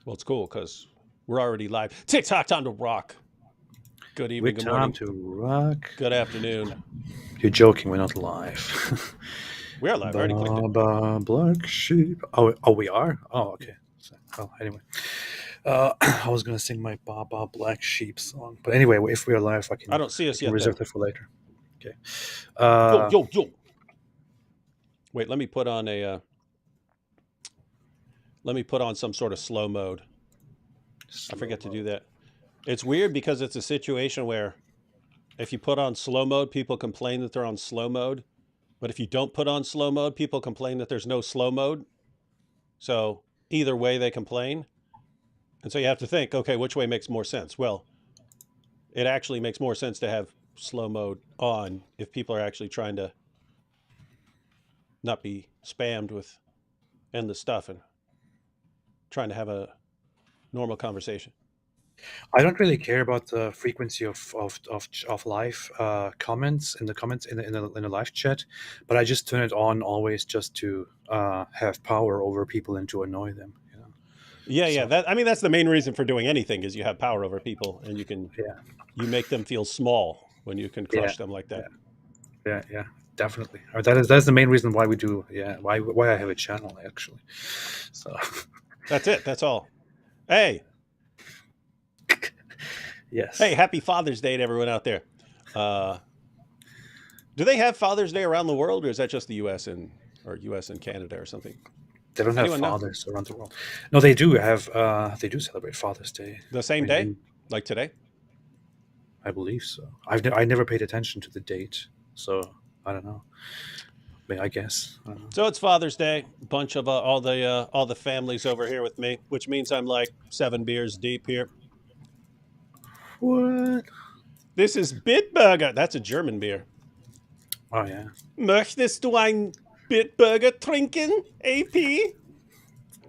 Well, it's cool because we're already live. TikTok time to rock. Good evening, With good time morning, to rock. good afternoon. You're joking, we're not live. We are live. I already clicked it. Baba Black Sheep. We are? Oh, okay. So, well, anyway. I was going to sing my Baba Black Sheep song. But anyway, if we are live, I I can, don't see I us can yet, though. reserve that for later. Okay. Yo, Uh, yo, yo. Wait, let me put on a. Let me put on some sort of slow mode. I forget to do that. It's weird because it's a situation where if you put on slow mode, people complain that they're on slow mode. But if you don't put on slow mode, people complain that there's no slow mode. So either way, they complain. And so you have to think, okay, which way makes more sense? Well, it actually makes more sense to have slow mode on if people are actually trying to not be spammed with endless stuff and trying to have a normal conversation. I don't really care about the frequency of live comments in the comments in the live chat, but I just turn it on always just to have power over people and to annoy them. Yeah, yeah. So That I mean, that's the main reason for doing anything is you have power over people and yeah, you make them feel small when you can yeah, crush them like yeah, that. yeah, definitely. Or that's the main reason why we do. Yeah, why I have a channel actually. So That's it. That's all. Hey, hey, yes, happy Father's Day to everyone out there. Uh, do they have Father's Day around the world, or is that just the U.S. and or U.S. and Canada or something? they don't have Anyone know? fathers around the world. No, they do have. They do celebrate Father's Day. The same day, like today? I believe so. I never paid attention to the date, so I don't know. I mean, I guess. I don't know. So it's Father's Day. Bunch of all the families over here with me, which means I'm like 7 beers deep here. What? This is Bitburger. That's a German beer. Oh yeah, Möchtest du ein Bitburger trinken, AP?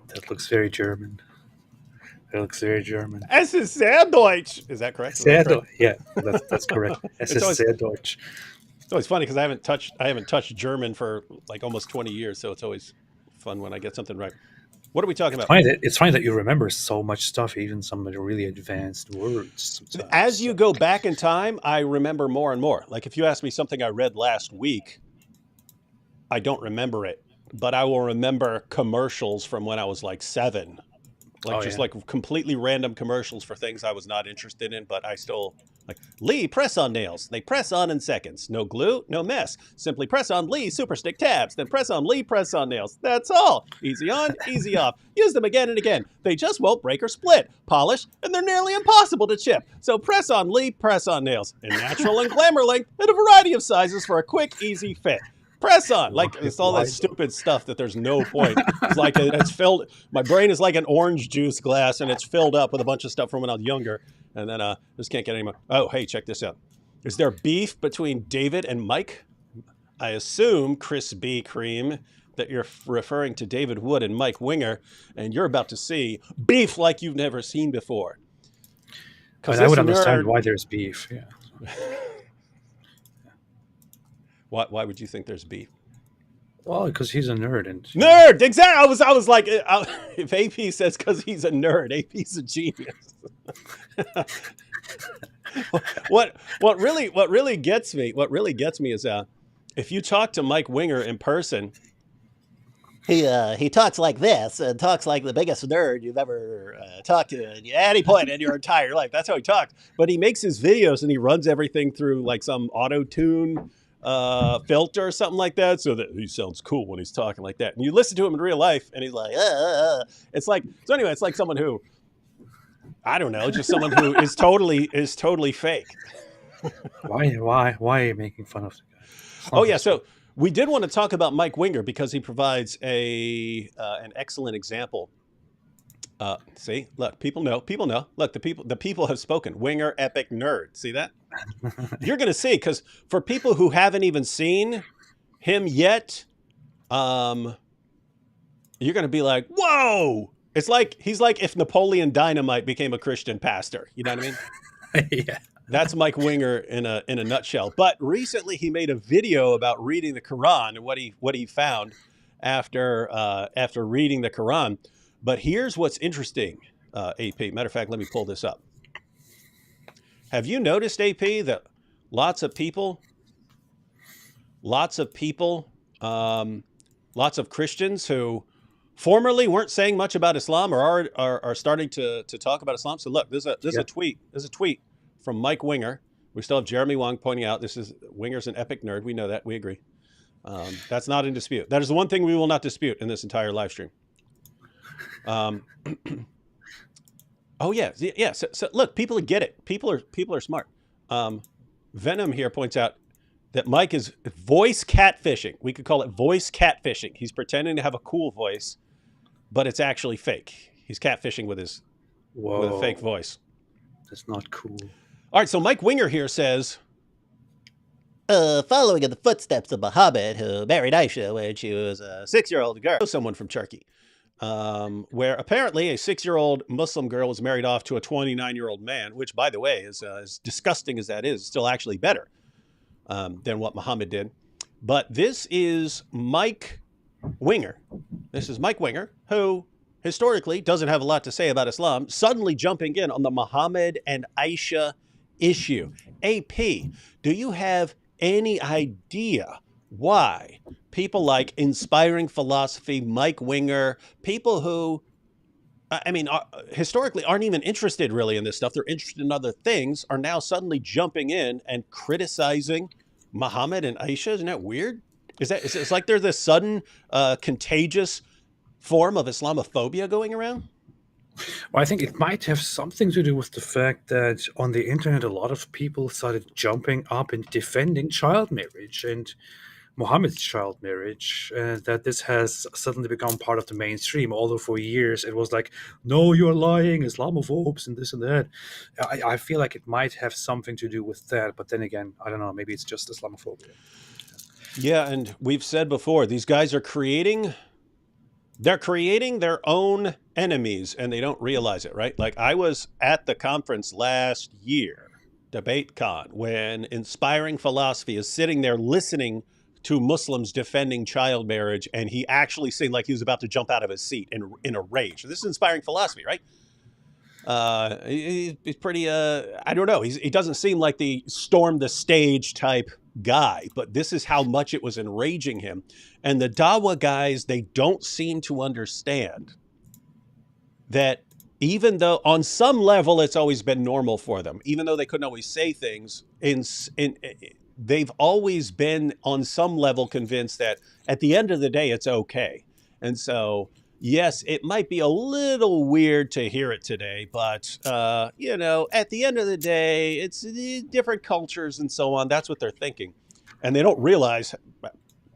that looks very German. That looks very German. Es ist sehr deutsch. Is that correct? Was that Sehr correct? Deutsch. Yeah, that's correct. Es It's ist always sehr Deutsch. it's always funny because I haven't touched German for like almost 20 years, so it's always fun when I get something right. What are we talking about? It's funny that you remember so much stuff, even some of the really advanced words sometimes. As you So, go back in time, I remember more and more. Like if you ask me something I read last week, I don't remember it, but I will remember commercials from when I was like 7. Like oh just yeah, like completely random commercials for things I was not interested in, but I still like Lee press on nails. They press on in seconds. No glue, no mess. Simply press on Lee super stick tabs, then press on Lee press on nails. That's all. Easy on, easy off. Use them again and again. They just won't break or split. Polish, and they're nearly impossible to chip. So press on Lee press on nails in natural and glamour length and a variety of sizes for a quick, easy fit. Press on, why? like it's all that why stupid stuff that there's no point. It's like it's filled. My brain is like an orange juice glass, and it's filled up with a bunch of stuff from when I was younger. And then just can't get any more. Oh, hey, check this out. Is there beef between David and Mike? I assume, Chris B. Cream, that you're referring to David Wood and Mike Winger, and you're about to see beef like you've never seen before. I Because mean, I this would understand nerd. why there's beef. Yeah. Why would you think there's beef? Well, because he's a nerd, and Nerd, exactly. I was like, if AP says because he's a nerd, AP's a genius. What really gets me is if you talk to Mike Winger in person, he talks like this and talks like the biggest nerd you've ever talked to at any point in your entire life. That's how he talks. But he makes his videos and he runs everything through like some auto tune filter or something like that, so that he sounds cool when he's talking like that. And you listen to him in real life, and he's like, it's like so. Anyway, it's like someone who I don't know, just someone who is totally fake. why are you making fun of the guy? It's Oh not yeah, his fault. so we did want to talk about Mike Winger because he provides an excellent example. See, look, people know. Look, the people have spoken. Winger, epic nerd. See that? You're going to see, because for people who haven't even seen him yet, you're going to be like, whoa. It's like he's like if Napoleon Dynamite became a Christian pastor. You know what I mean? Yeah. That's Mike Winger in a nutshell. But recently he made a video about reading the Quran and what he found after reading the Quran. But here's what's interesting. AP. Matter of fact, let me pull this up. Have you noticed, AP, that lots of people, lots of people, lots of Christians who formerly weren't saying much about Islam are starting to talk about Islam? So look, there's a Yeah. tweet. There's a tweet from Mike Winger. We still have Jeremy Wong pointing out Winger's an epic nerd. We know that. We agree. That's not in dispute. That is the one thing we will not dispute in this entire live stream. Oh yeah, yeah. So look, people get it. People are smart. Venom here points out that Mike is voice catfishing. We could call it voice catfishing. He's pretending to have a cool voice, but it's actually fake. He's catfishing with a fake voice. That's not cool. All right, so Mike Winger here says, following in the footsteps of Muhammad, who married Aisha when she was a 6-year-old girl. someone from Turkey, where apparently a 6-year-old Muslim girl was married off to a 29-year-old man, which, by the way, is as disgusting as that is, still actually better than what Muhammad did. But this is Mike Winger. This is Mike Winger, who historically doesn't have a lot to say about Islam, suddenly jumping in on the Muhammad and Aisha issue. AP, do you have any idea why people like Inspiring Philosophy, Mike Winger, people who, historically aren't even interested really in this stuff, they're interested in other things, are now suddenly jumping in and criticizing Muhammad and Aisha? Isn't that weird? It's like there's this sudden contagious form of Islamophobia going around? Well, I think it might have something to do with the fact that on the internet, a lot of people started jumping up and defending child marriage and Muhammad's child marriage, and that this has suddenly become part of the mainstream. Although for years it was like, no, you're lying, Islamophobes, and this and that. I feel like it might have something to do with that, but then again, I don't know, maybe it's just Islamophobia. Yeah, and we've said before, these guys are creating their own enemies and they don't realize it, right? Like I was at the conference last year, DebateCon, when Inspiring Philosophy is sitting there listening to Muslims defending child marriage, and he actually seemed like he was about to jump out of his seat in a rage. This is Inspiring Philosophy, right? He's pretty, I don't know. He doesn't seem like the storm the stage type guy, but this is how much it was enraging him. And the Dawa guys, they don't seem to understand that even though on some level it's always been normal for them, even though they couldn't always say things, they've always been on some level convinced that at the end of the day, it's okay. And so, yes, it might be a little weird to hear it today, but, at the end of the day, it's different cultures and so on. That's what they're thinking. And they don't realize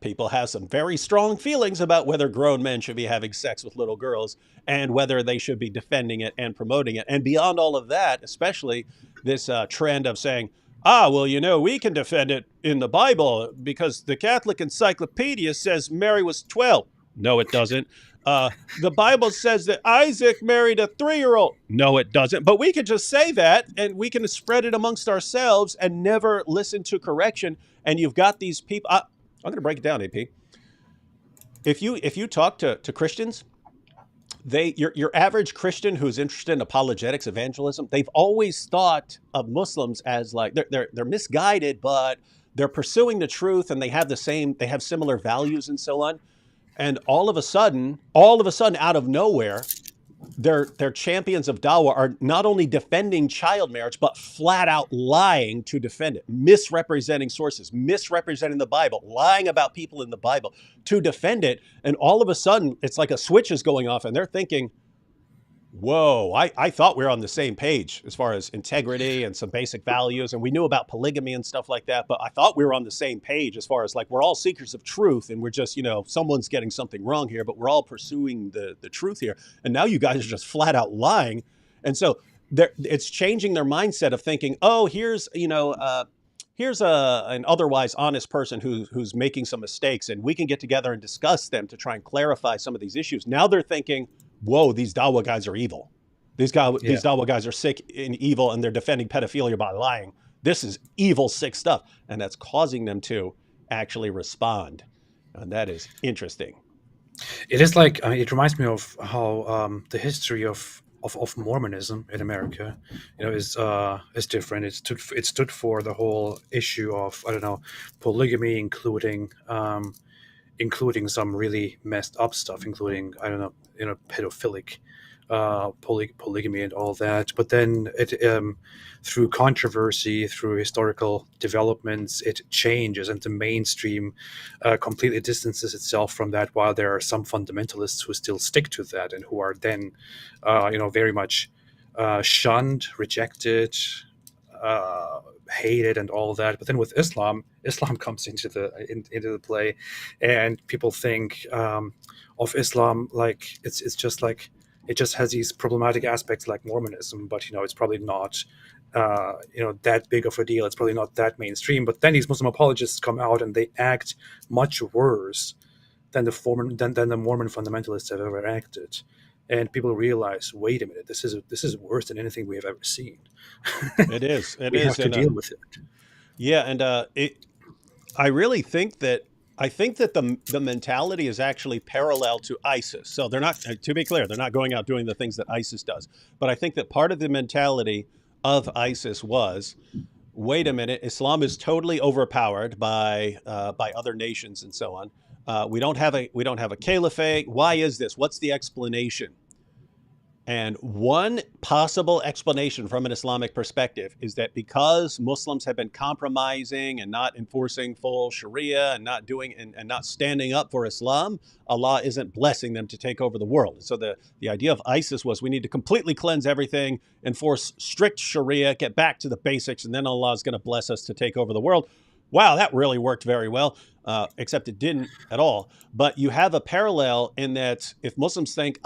people have some very strong feelings about whether grown men should be having sex with little girls and whether they should be defending it and promoting it. And beyond all of that, especially this trend of saying, we can defend it in the Bible because the Catholic Encyclopedia says Mary was 12. No, it doesn't. The Bible says that Isaac married a 3-year-old. No, it doesn't. But we can just say that and we can spread it amongst ourselves and never listen to correction. And you've got these people. I'm going to break it down, AP. If you talk to Christians, your average Christian who's interested in apologetics, evangelism, they've always thought of Muslims as like they're misguided, but they're pursuing the truth and they have similar values and so on. And all of a sudden, out of nowhere, their champions of Dawah are not only defending child marriage, but flat out lying to defend it, misrepresenting sources, misrepresenting the Bible, lying about people in the Bible to defend it. And all of a sudden, it's like a switch is going off and they're thinking, whoa, I thought we were on the same page as far as integrity and some basic values. And we knew about polygamy and stuff like that. But I thought we were on the same page as far as like, we're all seekers of truth. And we're just, someone's getting something wrong here, but we're all pursuing the truth here. And now you guys are just flat out lying. And so it's changing their mindset of thinking, oh, here's an otherwise honest person who's making some mistakes. And we can get together and discuss them to try and clarify some of these issues. Now they're thinking, whoa, these Dawa guys are evil. These Dawa guys are sick and evil, and they're defending pedophilia by lying. This is evil, sick stuff. And that's causing them to actually respond. And that is interesting. It is like, it reminds me of how the history of of Mormonism in America, is different. It stood for the whole issue of, I don't know, polygamy, including some really messed up stuff, including, I don't know, pedophilic polygamy and all that. But then through controversy, through historical developments, it changes, and the mainstream completely distances itself from that. While there are some fundamentalists who still stick to that and who are then, very much shunned, rejected. Hated and all that. But then with Islam comes into the play, and people think of Islam like it's just like it just has these problematic aspects like Mormonism, but it's probably not that big of a deal. It's probably not that mainstream. But then these Muslim apologists come out and they act much worse than the Mormon fundamentalists have ever acted. And people realize, wait a minute, this is worse than anything we have ever seen. It is. It we is. have to And, deal with it. yeah, and I really think that the mentality is actually parallel to ISIS. So they're not, to be clear, they're not going out doing the things that ISIS does. But I think that part of the mentality of ISIS was, wait a minute, Islam is totally overpowered by other nations and so on. We don't have a caliphate. Why is this? What's the explanation? And one possible explanation from an Islamic perspective is that because Muslims have been compromising and not enforcing full Sharia and not doing and not standing up for Islam, Allah isn't blessing them to take over the world. And so the idea of ISIS was, we need to completely cleanse everything, enforce strict Sharia, get back to the basics, and then Allah is going to bless us to take over the world. Wow, that really worked very well, except it didn't at all. But you have a parallel in that if Muslims think,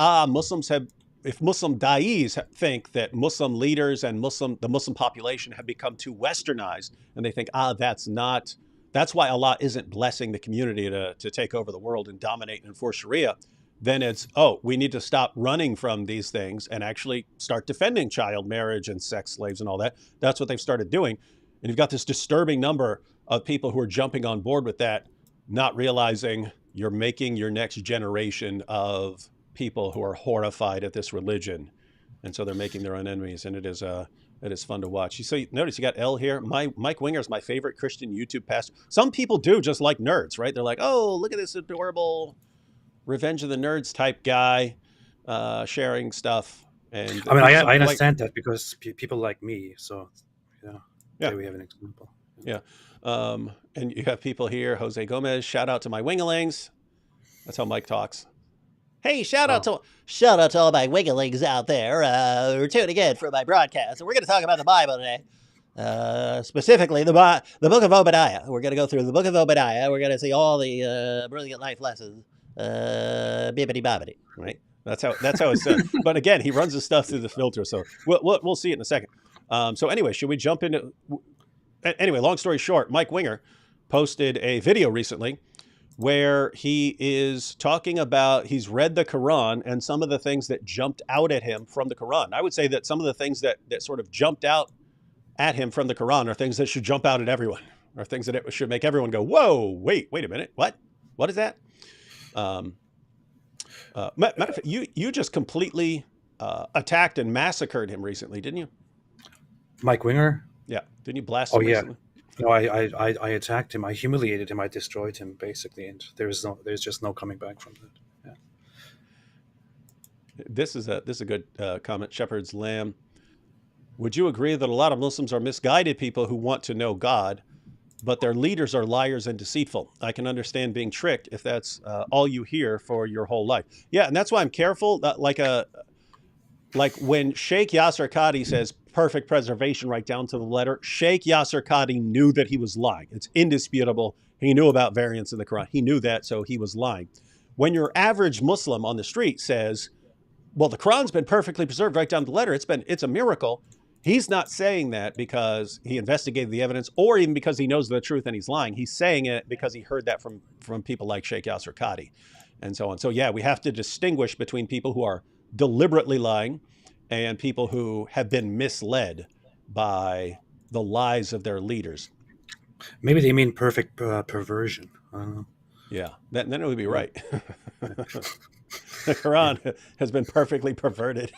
if Muslim da'is think that Muslim leaders and the Muslim population have become too westernized, and they think, that's why Allah isn't blessing the community to take over the world and dominate and enforce Sharia, then it's, we need to stop running from these things and actually start defending child marriage and sex slaves and all that. That's what they've started doing. And you've got this disturbing number of people who are jumping on board with that, not realizing you're making your next generation of people who are horrified at this religion, and so they're making their own enemies, and it is fun to watch. You see, notice you got L here. Mike Winger is my favorite Christian YouTube pastor. Some people do just like nerds, right? They're like, oh, look at this adorable Revenge of the Nerds type guy sharing stuff. And I mean, I understand that because people like me. So yeah, there we have an example. Yeah. And you have people here. Jose Gomez, shout out to my winglings. That's how Mike talks. Hey, shout out to all my wigglings out there who are tuning in for my broadcast. And we're going to talk about the Bible today, specifically the book of Obadiah. We're going to go through the book of Obadiah. We're going to see all the brilliant life lessons, bibbity bobbity, right? That's how it's done. But again, he runs his stuff through the filter, so we'll see it in a second. So anyway, should we jump into? Anyway, long story short, Mike Winger posted a video recently where he is talking about, he's read the Quran and some of the things that jumped out at him from the Quran. I would say that some of the things that sort of jumped out at him from the Quran are things that should jump out at everyone, or things that it should make everyone go, whoa, wait a minute. What is that? Matter of fact, you just completely attacked and massacred him recently, didn't you? Mike Winger? Yeah. Didn't you blast him recently? No, I attacked him. I humiliated him. I destroyed him, basically, and there's just no coming back from that. Yeah. This is a good comment. Shepherd's Lamb. Would you agree that a lot of Muslims are misguided people who want to know God, but their leaders are liars and deceitful? I can understand being tricked if that's all you hear for your whole life. Yeah, and that's why I'm careful. Like when Sheikh Yasser Qadi says perfect preservation right down to the letter, Sheikh Yasser Qadi knew that he was lying. It's indisputable. He knew about variants in the Quran. He knew that, so he was lying. When your average Muslim on the street says, well, the Quran's been perfectly preserved right down to the letter, it's a miracle, he's not saying that because he investigated the evidence or even because he knows the truth and he's lying. He's saying it because he heard that from people like Sheikh Yasser Qadi and so on. So yeah, we have to distinguish between people who are deliberately lying and people who have been misled by the lies of their leaders. Maybe they mean perfect perversion. I don't know. Yeah, then it would be right. The Quran has been perfectly perverted.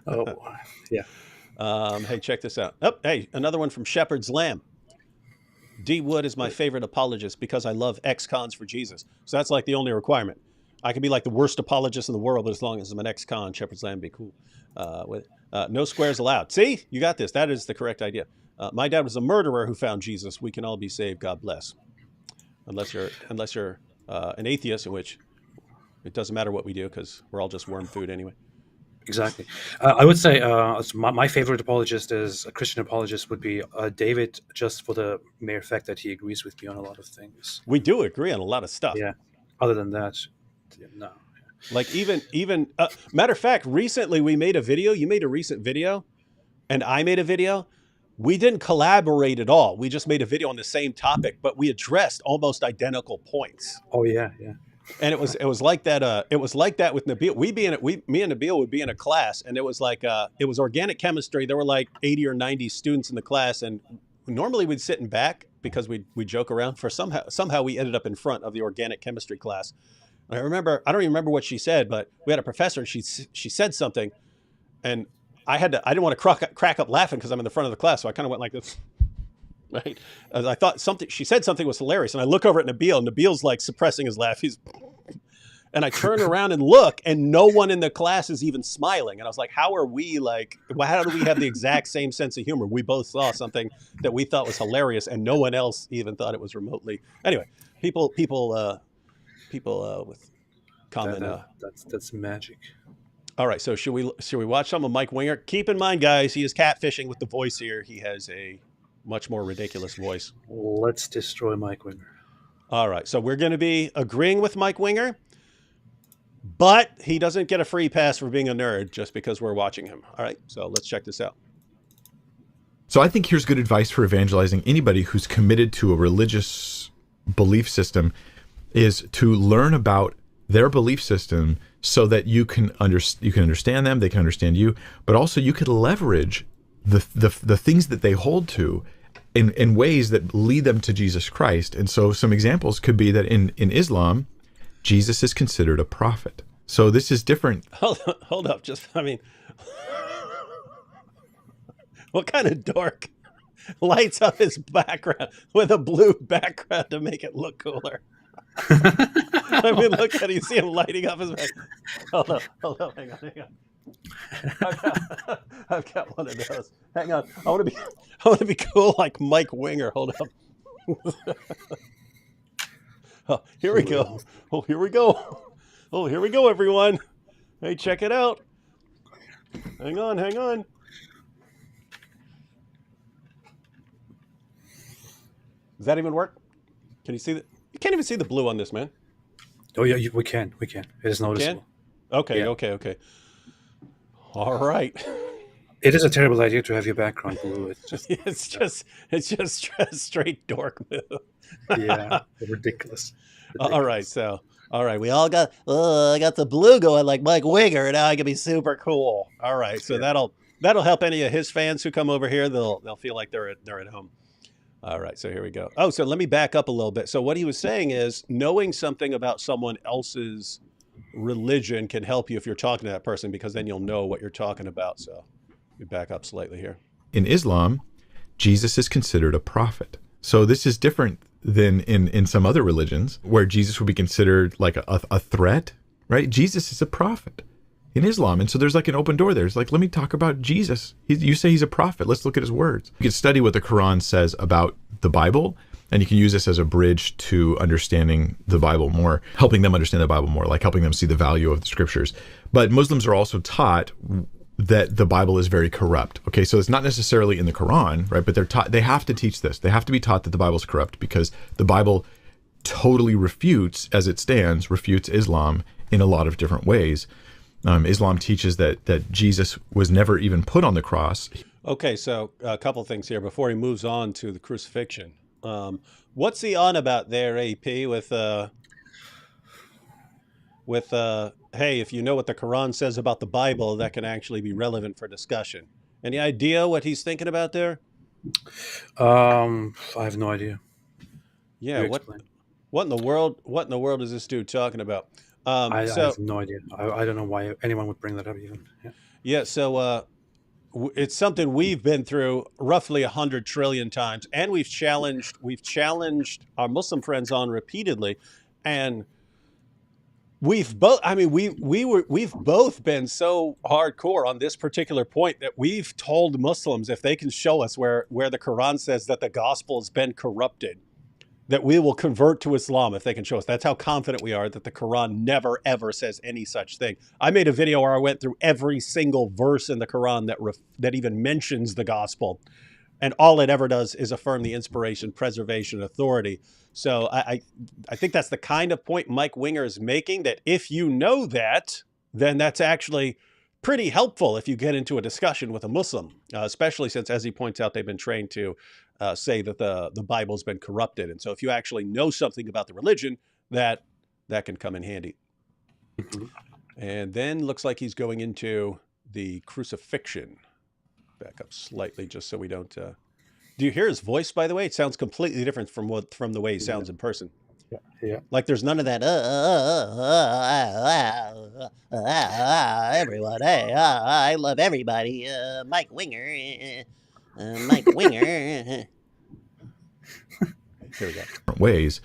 Oh, yeah. Hey, check this out. Oh, hey, another one from Shepherd's Lamb. D. Wood is my favorite apologist because I love ex-cons for Jesus. So that's like the only requirement. I could be like the worst apologist in the world, but as long as I'm an ex-con, Shepherd's Lamb be cool. No squares allowed. See, you got this. That is the correct idea. My dad was a murderer who found Jesus. We can all be saved. God bless. Unless you're an atheist, in which it doesn't matter what we do because we're all just worm food anyway. Exactly. I would say my favorite apologist is a Christian apologist would be David, just for the mere fact that he agrees with me on a lot of things. We do agree on a lot of stuff. Yeah. Other than that, no. Like even matter of fact, recently we made a video. You made a recent video, and I made a video. We didn't collaborate at all. We just made a video on the same topic, but we addressed almost identical points. Oh yeah, yeah. And it was like that. It was like that with Nabil. Me and Nabil would be in a class, and it was like it was organic chemistry. There were like 80 or 90 students in the class, and normally we'd sit in back because we joke around. For somehow we ended up in front of the organic chemistry class. I don't even remember what she said, but we had a professor, and she said something, and I didn't want to crack up laughing because I'm in the front of the class, so I kind of went like this. Right. As I thought she said something was hilarious. And I look over at Nabil, and Nabil's like suppressing his laugh. And I turn around and look, and no one in the class is even smiling. And I was like, how do we have the exact same sense of humor? We both saw something that we thought was hilarious, and no one else even thought it was remotely. Anyway, people with common. That's magic. All right. So should we watch some of Mike Winger? Keep in mind, guys, he is catfishing with the voice here. He has a much more ridiculous voice. Let's destroy Mike Winger. All right. So we're going to be agreeing with Mike Winger, but he doesn't get a free pass for being a nerd just because we're watching him. All right. So let's check this out. So I think here's good advice for evangelizing anybody who's committed to a religious belief system is to learn about their belief system so that you can understand them, they can understand you, but also you could leverage the things that they hold to in ways that lead them to Jesus Christ. And so some examples could be that in Islam, Jesus is considered a prophet. So this is different. Hold up. What kind of dork lights up his background with a blue background to make it look cooler? I mean, look at it. You see him lighting up his back. Hold up. Hang on. I've got one of those. Hang on. I want to be cool like Mike Winger. Hold up. Oh, here we go. Oh, here we go, everyone. Hey, check it out. Hang on. Does that even work? Can you see that? You can't even see the blue on this, man. Oh yeah, we can. It is noticeable. Okay, Yeah. okay. All right. It is a terrible idea to have your background blue. It's just straight dork move. Yeah, ridiculous. All right, We all got I got the blue going like Mike Winger, and now I can be super cool. All right, so that'll help any of his fans who come over here. They'll feel like they're at home. All right, so here we go. Oh, so let me back up a little bit. So what he was saying is knowing something about someone else's religion can help you if you're talking to that person, because then you'll know what you're talking about. So we back up slightly here. In Islam, Jesus is considered a prophet. So this is different than in some other religions where Jesus would be considered like a threat, right? Jesus is a prophet in Islam. And so there's like an open door there. It's like, let me talk about Jesus. You say he's a prophet. Let's look at his words. You can study what the Quran says about the Bible, and you can use this as a bridge to understanding the Bible more, helping them understand the Bible more, like helping them see the value of the scriptures. But Muslims are also taught that the Bible is very corrupt. Okay, so it's not necessarily in the Quran, right? But they have to teach this. They have to be taught that the Bible is corrupt because the Bible totally refutes, as it stands, refutes Islam in a lot of different ways. Islam teaches that Jesus was never even put on the cross. Okay, so a couple things here before he moves on to the crucifixion. What's he on about there, AP, with hey, if you know what the Quran says about the Bible, that can actually be relevant for discussion. Any idea what he's thinking about there? I have no idea. Yeah, What in the world? What in the world is this dude talking about? I So have no idea. I don't know why anyone would bring that up even. Yeah. yeah, so it's something we've been through roughly 100 trillion times, and we've challenged our Muslim friends on repeatedly, and we've both. I mean, we've both been so hardcore on this particular point that we've told Muslims if they can show us where the Quran says that the gospel has been corrupted, that we will convert to Islam if they can show us. That's how confident we are that the Quran never, ever says any such thing. I made a video where I went through every single verse in the Quran that even mentions the gospel. And all it ever does is affirm the inspiration, preservation, authority. So I think that's the kind of point Mike Winger is making, that if you know that, then that's actually pretty helpful if you get into a discussion with a Muslim, especially since, as he points out, they've been trained to say that the Bible's been corrupted. And so if you actually know something about the religion, that can come in handy. And then looks like he's going into the crucifixion. Back up slightly just so we don't... Do you hear his voice, by the way? It sounds completely different from the way he sounds in person. Yeah. Like there's none of that, everyone, hey, I love everybody, Mike Winger, Mike Winger. Here we go. Different ways.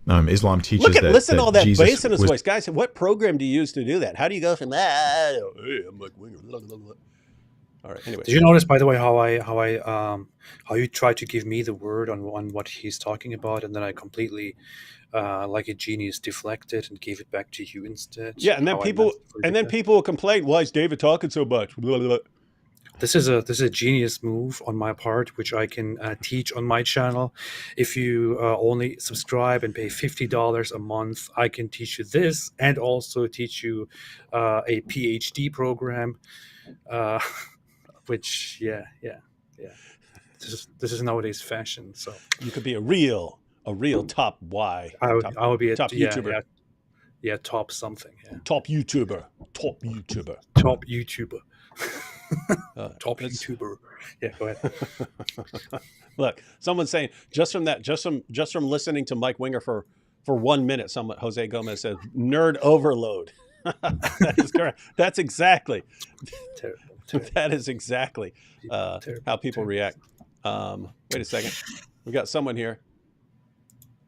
Islam teaches Listen to all that Jesus bass in his was- voice. Guys, what program do you use to do that? How do you go from that? Hey, I'm Mike Winger. Blah, blah, blah. All right. Anyway, Did you notice, by the way, how you tried to give me the word on what he's talking about, and then I completely, like a genius, deflected and gave it back to you instead? yeah, and then How I people masterfully did that? will complain. Why is David talking so much? Blah, blah, blah. This is a genius move on my part, which I can teach on my channel. If you only subscribe and pay $50 a month, I can teach you this, and also teach you a PhD program. Which, yeah. This is nowadays fashion. So You could be a real top Y. I would be a top YouTuber. Yeah, top something. Yeah, Top YouTuber. top YouTuber. Top it's- YouTuber. Yeah, go ahead. Look, someone's saying just from listening to Mike Winger for 1 minute, Jose Gomez says nerd overload. That is correct. That's exactly. Terrible. That is exactly Terrible. how people react. Wait a second. We got someone here.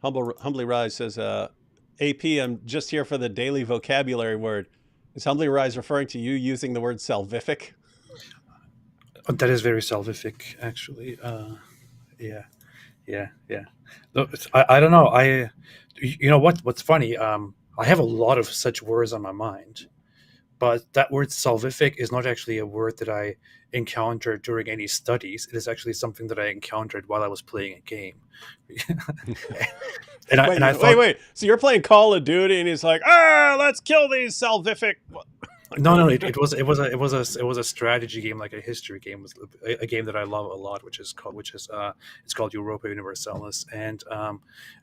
Humbly Rise says, AP, I'm just here for the daily vocabulary word. Is Humbly Rise referring to you using the word salvific? That is very salvific, actually. Yeah. Look, I don't know. You know what's funny? I have a lot of such words on my mind, but that word salvific is not actually a word that I encountered during any studies. It is actually something that I encountered while I was playing a game. I thought, wait. So you're playing Call of Duty, and he's like, let's kill these salvific. No. It was a strategy game, like a history game. It was a game that I love a lot, it's called Europa Universalis. And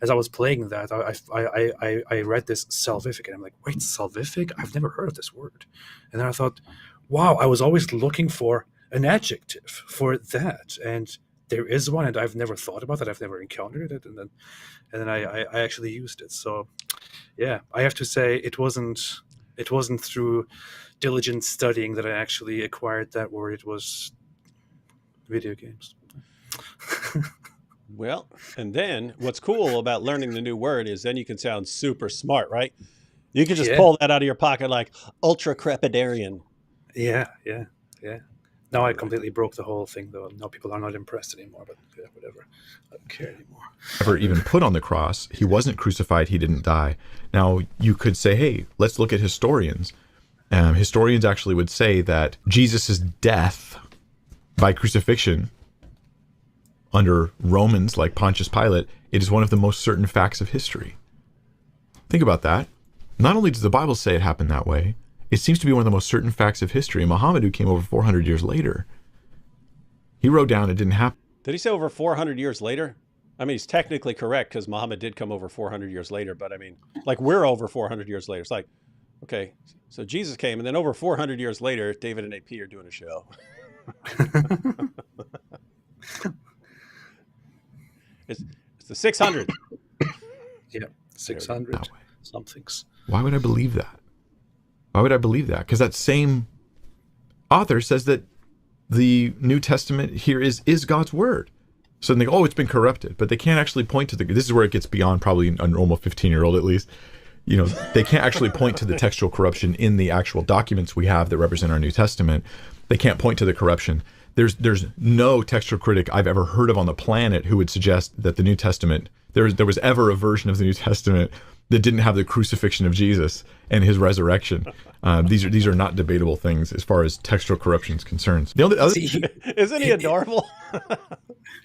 as I was playing that, I read this salvific, and I'm like, wait, salvific? I've never heard of this word. And then I thought, wow, I was always looking for an adjective for that, and there is one, and I've never thought about it. I've never encountered it, and then I actually used it. So yeah, I have to say it wasn't through diligent studying that I actually acquired that word. It was video games. Well, and then what's cool about learning the new word is then you can sound super smart, right? You can just pull that out of your pocket like ultra crepidarian. Yeah. Now I completely broke the whole thing, though. Now people are not impressed anymore, but yeah, whatever. I don't care anymore. Ever even put on the cross. He wasn't crucified. He didn't die. Now, you could say, hey, let's look at historians. Historians actually would say that Jesus' death by crucifixion under Romans like Pontius Pilate, it is one of the most certain facts of history. Think about that. Not only does the Bible say it happened that way, it seems to be one of the most certain facts of history. Muhammad, who came over 400 years later, he wrote down it didn't happen. Did he say over 400 years later? I mean, he's technically correct because Muhammad did come over 400 years later. But I mean, like we're over 400 years later. It's like, okay, so Jesus came, and then over 400 years later, David and AP are doing a show. It's the 600. Yeah, 600 No way. somethings. Why would I believe that? Why would I believe that? Because that same author says that the New Testament here is God's word. So they go, oh, it's been corrupted, but they can't actually point to this is where it gets beyond probably a normal 15-year-old at least. They can't actually point to the textual corruption in the actual documents we have that represent our New Testament. They can't point to the corruption. There's no textual critic I've ever heard of on the planet who would suggest that the New Testament, there was ever a version of the New Testament that didn't have the crucifixion of Jesus and his resurrection. These are not debatable things as far as textual corruption is concerned. The only other, Isn't he adorable?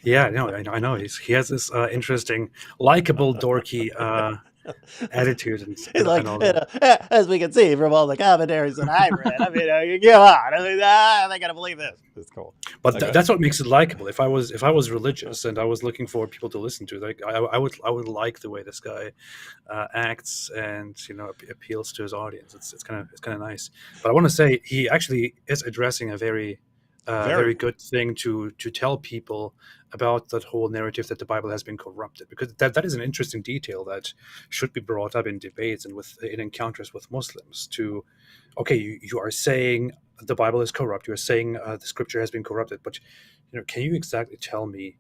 Yeah, no, I know. He has this interesting, likable, dorky attitude He's like, and all that. as we can see from all the commentaries that I've read, I mean, come on, I mean, they gotta believe this. It's cool. But that's what makes it likable. If I was religious and I was looking for people to listen to, like I would like the way this guy acts and appeals to his audience. It's kind of nice. But I want to say he actually is addressing a very good thing to tell people about that whole narrative that the Bible has been corrupted, because that is an interesting detail that should be brought up in debates and in encounters with Muslims. You are saying the Bible is corrupt. You are saying the Scripture has been corrupted, but can you exactly tell me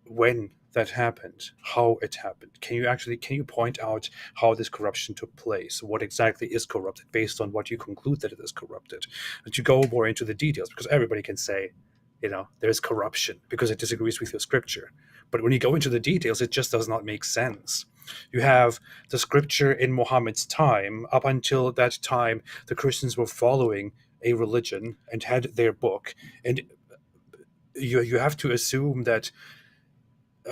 when that happened, how it happened? Can you point out how this corruption took place? What exactly is corrupted based on what you conclude that it is corrupted? And to go more into the details, because everybody can say, there's corruption because it disagrees with your scripture. But when you go into the details, it just does not make sense. You have the scripture in Muhammad's time. Up until that time, the Christians were following a religion and had their book. And you have to assume that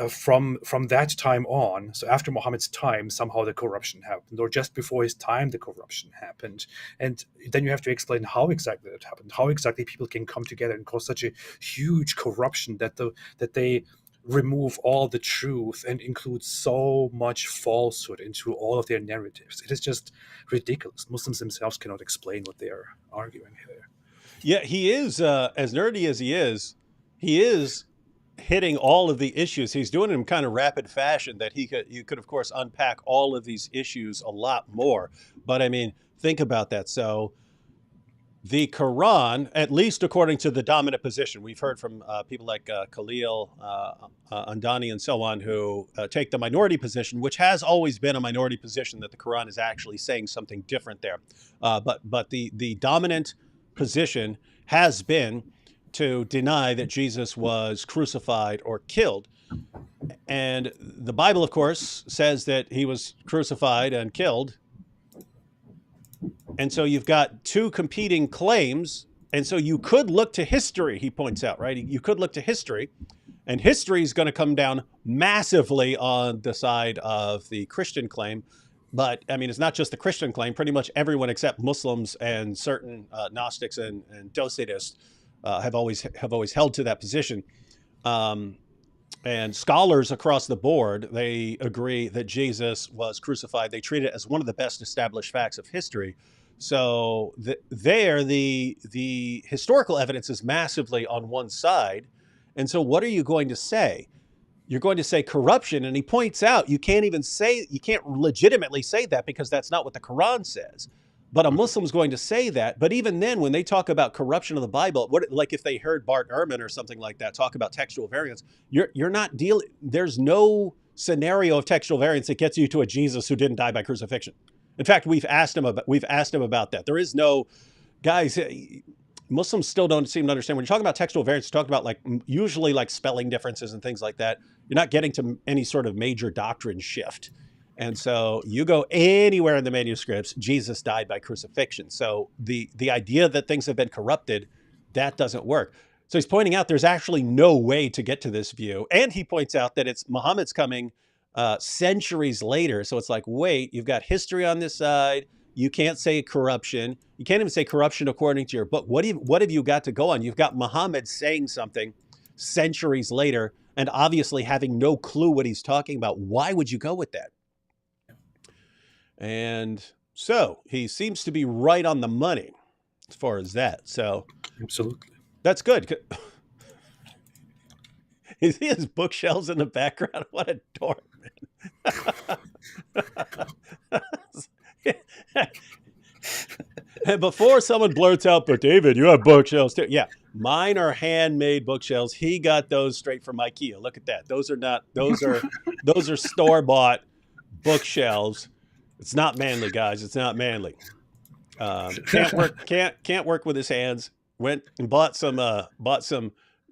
from that time on, so after Muhammad's time, somehow the corruption happened, or just before his time, the corruption happened. And then you have to explain how exactly that happened, how exactly people can come together and cause such a huge corruption that they remove all the truth and include so much falsehood into all of their narratives. It is just ridiculous. Muslims themselves cannot explain what they are arguing here. Yeah, he is, as nerdy as he is hitting all of the issues. He's doing it in kind of rapid fashion that you could of course unpack all of these issues a lot more. But I mean, think about that. So the Quran, at least according to the dominant position, we've heard from people like Khalil Andani and so on, who take the minority position, which has always been a minority position, that the Quran is actually saying something different there. But the dominant position has been to deny that Jesus was crucified or killed. And the Bible, of course, says that he was crucified and killed. And so you've got two competing claims. And so you could look to history, he points out, right? You could look to history, and history is going to come down massively on the side of the Christian claim. But I mean, it's not just the Christian claim. Pretty much everyone except Muslims and certain Gnostics and Docetists have always held to that position. And scholars across the board, they agree that Jesus was crucified. They treat it as one of the best established facts of history. So the historical evidence is massively on one side. And so what are you going to say? You're going to say corruption. And he points out you can't legitimately say that, because that's not what the Quran says. But a Muslim's going to say that. But even then, when they talk about corruption of the Bible, like if they heard Bart Ehrman or something like that talk about textual variance, you're not dealing. There's no scenario of textual variance that gets you to a Jesus who didn't die by crucifixion. In fact, we've asked him about that. There is no, guys. Muslims still don't seem to understand. When you're talking about textual variance, you're talking about usually spelling differences and things like that. You're not getting to any sort of major doctrine shift. And so you go anywhere in the manuscripts, Jesus died by crucifixion. So the idea that things have been corrupted, that doesn't work. So he's pointing out there's actually no way to get to this view. And he points out that it's Muhammad's coming centuries later. So it's like, wait, you've got history on this side. You can't say corruption. You can't even say corruption according to your book. What have you got to go on? You've got Muhammad saying something centuries later and obviously having no clue what he's talking about. Why would you go with that? And so he seems to be right on the money as far as that. So Absolutely. That's good. You see his bookshelves in the background? What a dork, man. And before someone blurts out, "But David, you have bookshelves too." Yeah, mine are handmade bookshelves. He got those straight from IKEA. Look at that. Those are not. Those are store bought bookshelves. It's not manly, guys. It's not manly. Can't work with his hands. Went and bought some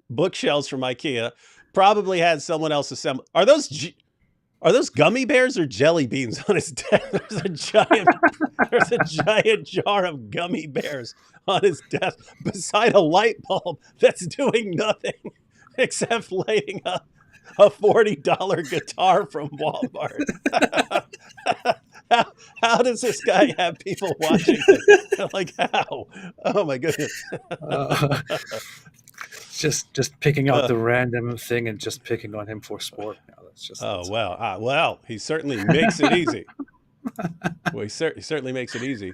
bookshelves from IKEA. Probably had someone else assemble. Are those gummy bears or jelly beans on his desk? There's a giant jar of gummy bears on his desk beside a light bulb that's doing nothing except lighting up a $40 guitar from Walmart. How does this guy have people watching him? Like, how? Oh my goodness. Just picking out the random thing and just picking on him for sport. Well, he certainly makes it easy. Well, he certainly makes it easy.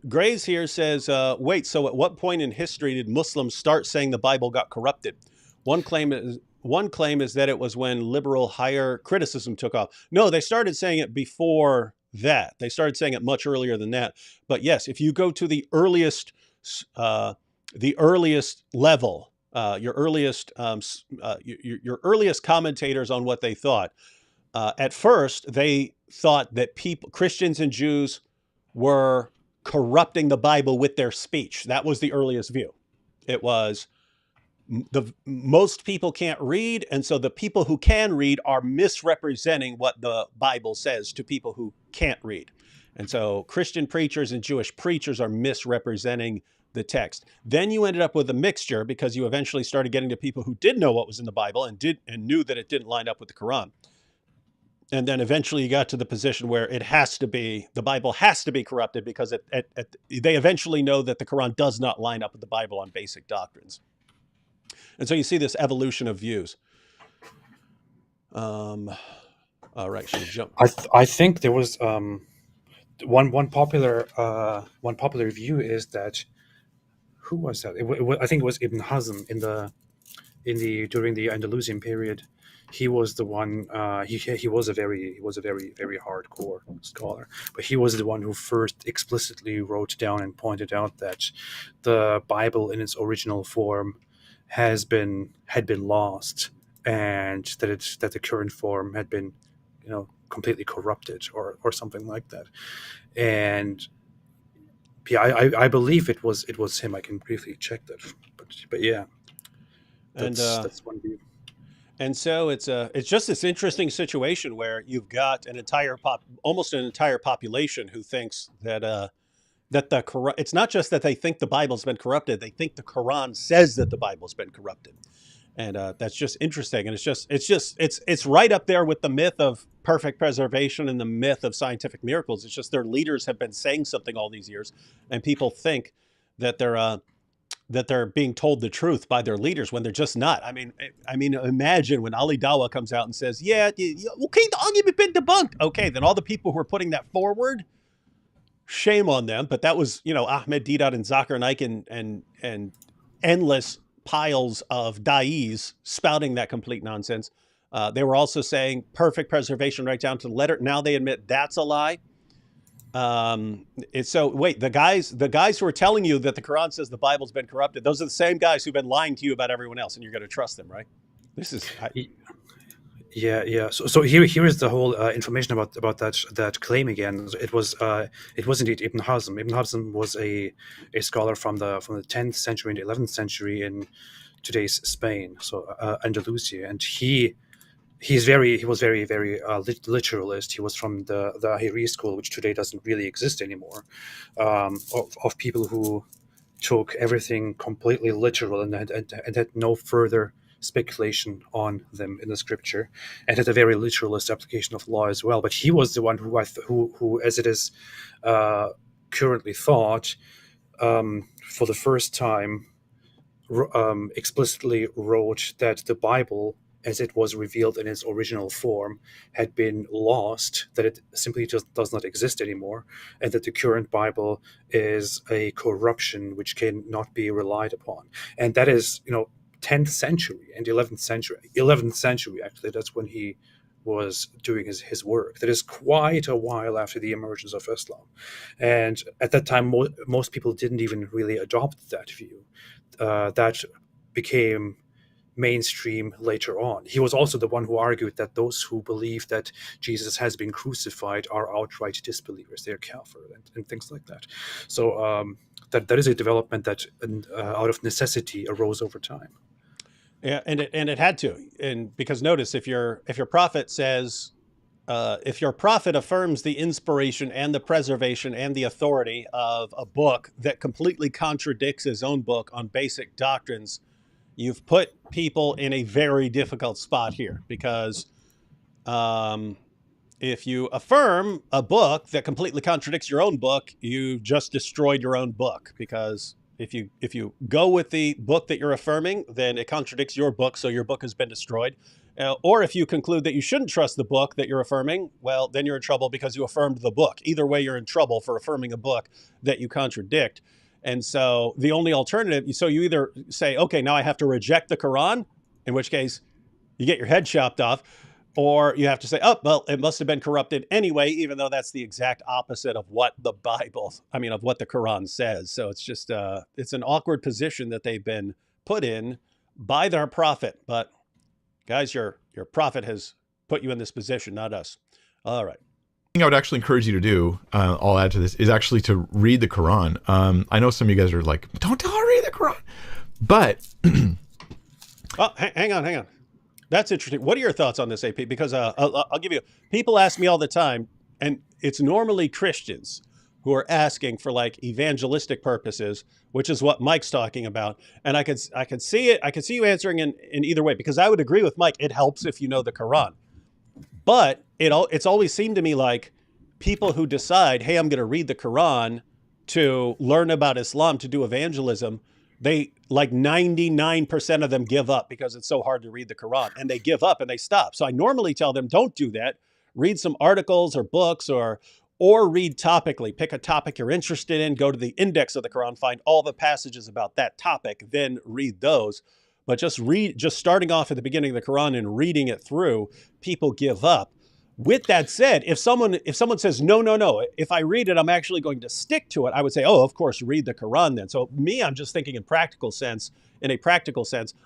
Grays here says, wait, so at what point in history did Muslims start saying the Bible got corrupted? One claim is that it was when liberal higher criticism took off. No, they started saying it before that. They started saying it much earlier than that. But yes, if you go to the earliest level, your earliest commentators on what they thought. At first, they thought that Christians and Jews were corrupting the Bible with their speech. That was the earliest view. It was most people can't read, and so the people who can read are misrepresenting what the Bible says to people who can't read. And so Christian preachers and Jewish preachers are misrepresenting the text. Then you ended up with a mixture because you eventually started getting to people who did know what was in the Bible and knew that it didn't line up with the Quran. And then eventually you got to the position where the Bible has to be corrupted because they eventually know that the Quran does not line up with the Bible on basic doctrines. And so you see this evolution of views. All right, should we jump? I think there was one popular view is that, who was that? I think it was Ibn Hazm during the Andalusian period. He was the one. He was a very hardcore scholar, but he was the one who first explicitly wrote down and pointed out that the Bible in its original form had been lost, and that the current form had been, completely corrupted or something like that. And yeah, I believe it was him. I can briefly check that, but yeah, that's one view. And so it's just this interesting situation where you've got almost an entire population who thinks that it's not just that they think the Bible's been corrupted; they think the Quran says that the Bible's been corrupted, and that's just interesting. And it's right up there with the myth of perfect preservation and the myth of scientific miracles. It's just their leaders have been saying something all these years, and people think that they're being told the truth by their leaders when they're just not. I mean, imagine when Ali Dawah comes out and says, "Yeah, okay, the argument been debunked." Okay, then all the people who are putting that forward, shame on them. But that was, Ahmed Deedat and Zakir Naik and endless piles of da'is spouting that complete nonsense. They were also saying perfect preservation right down to the letter. Now they admit that's a lie. Wait, the guys who are telling you that the Quran says the Bible's been corrupted, those are the same guys who've been lying to you about everyone else, and you're going to trust them, right? This is yeah. So here is the whole information about that claim again. It was indeed Ibn Hazm. Ibn Hazm was a scholar from the 10th century and the 11th century in today's Spain, so Andalusia, and he was very literalist. He was from the Ahiri school, which today doesn't really exist anymore, of people who took everything completely literal and had no further speculation on them in the scripture, and had a very literalist application of law as well. But he was the one who as it is currently thought, for the first time, explicitly wrote that the Bible, as it was revealed in its original form, had been lost, that it simply just does not exist anymore, and that the current Bible is a corruption which cannot be relied upon. And that is, 10th century and 11th century. 11th century, actually, that's when he was doing his work. That is quite a while after the emergence of Islam. And at that time, most people didn't even really adopt that view. That became mainstream later on. He was also the one who argued that those who believe that Jesus has been crucified are outright disbelievers. They're kafir and things like that. So that is a development that out of necessity arose over time. Yeah, and it had to, and because notice if your prophet says, if your prophet affirms the inspiration and the preservation and the authority of a book that completely contradicts his own book on basic doctrines, you've put people in a very difficult spot here, because if you affirm a book that completely contradicts your own book, you just destroyed your own book, because if you go with the book that you're affirming, then it contradicts your book, so your book has been destroyed. Or if you conclude that you shouldn't trust the book that you're affirming, well, then you're in trouble because you affirmed the book. Either way, you're in trouble for affirming a book that you contradict. And so the only alternative, so you either say, okay, now I have to reject the Quran, in which case you get your head chopped off, or you have to say, oh, well, it must have been corrupted anyway, even though that's the exact opposite of what the Bible, of what the Quran says. So it's just, it's an awkward position that they've been put in by their prophet. But guys, your prophet has put you in this position, not us. All right. Thing I would actually encourage you to do, I'll add to this, is actually to read the Quran. I know some of you guys are like, don't tell her to read the Quran. But oh, hang on. That's interesting. What are your thoughts on this, AP? Because I'll give you, people ask me all the time, and it's normally Christians who are asking for like evangelistic purposes, which is what Mike's talking about. And I could see it. I could see you answering in either way, because I would agree with Mike. It helps if you know the Quran. But it's always seemed to me like people who decide, hey, I'm going to read the Quran to learn about Islam, to do evangelism, they like 99% of them give up because it's so hard to read the Quran, and they give up and they stop. So I normally tell them, don't do that. Read some articles or books, or read topically. Pick a topic you're interested in, go to the index of the Quran, find all the passages about that topic, then read those. But just starting off at the beginning of the Quran and reading it through, people give up. With that said, if someone says, no, if I read it, I'm actually going to stick to it, I would say, oh, of course, read the Quran then. So I'm just thinking in a practical sense,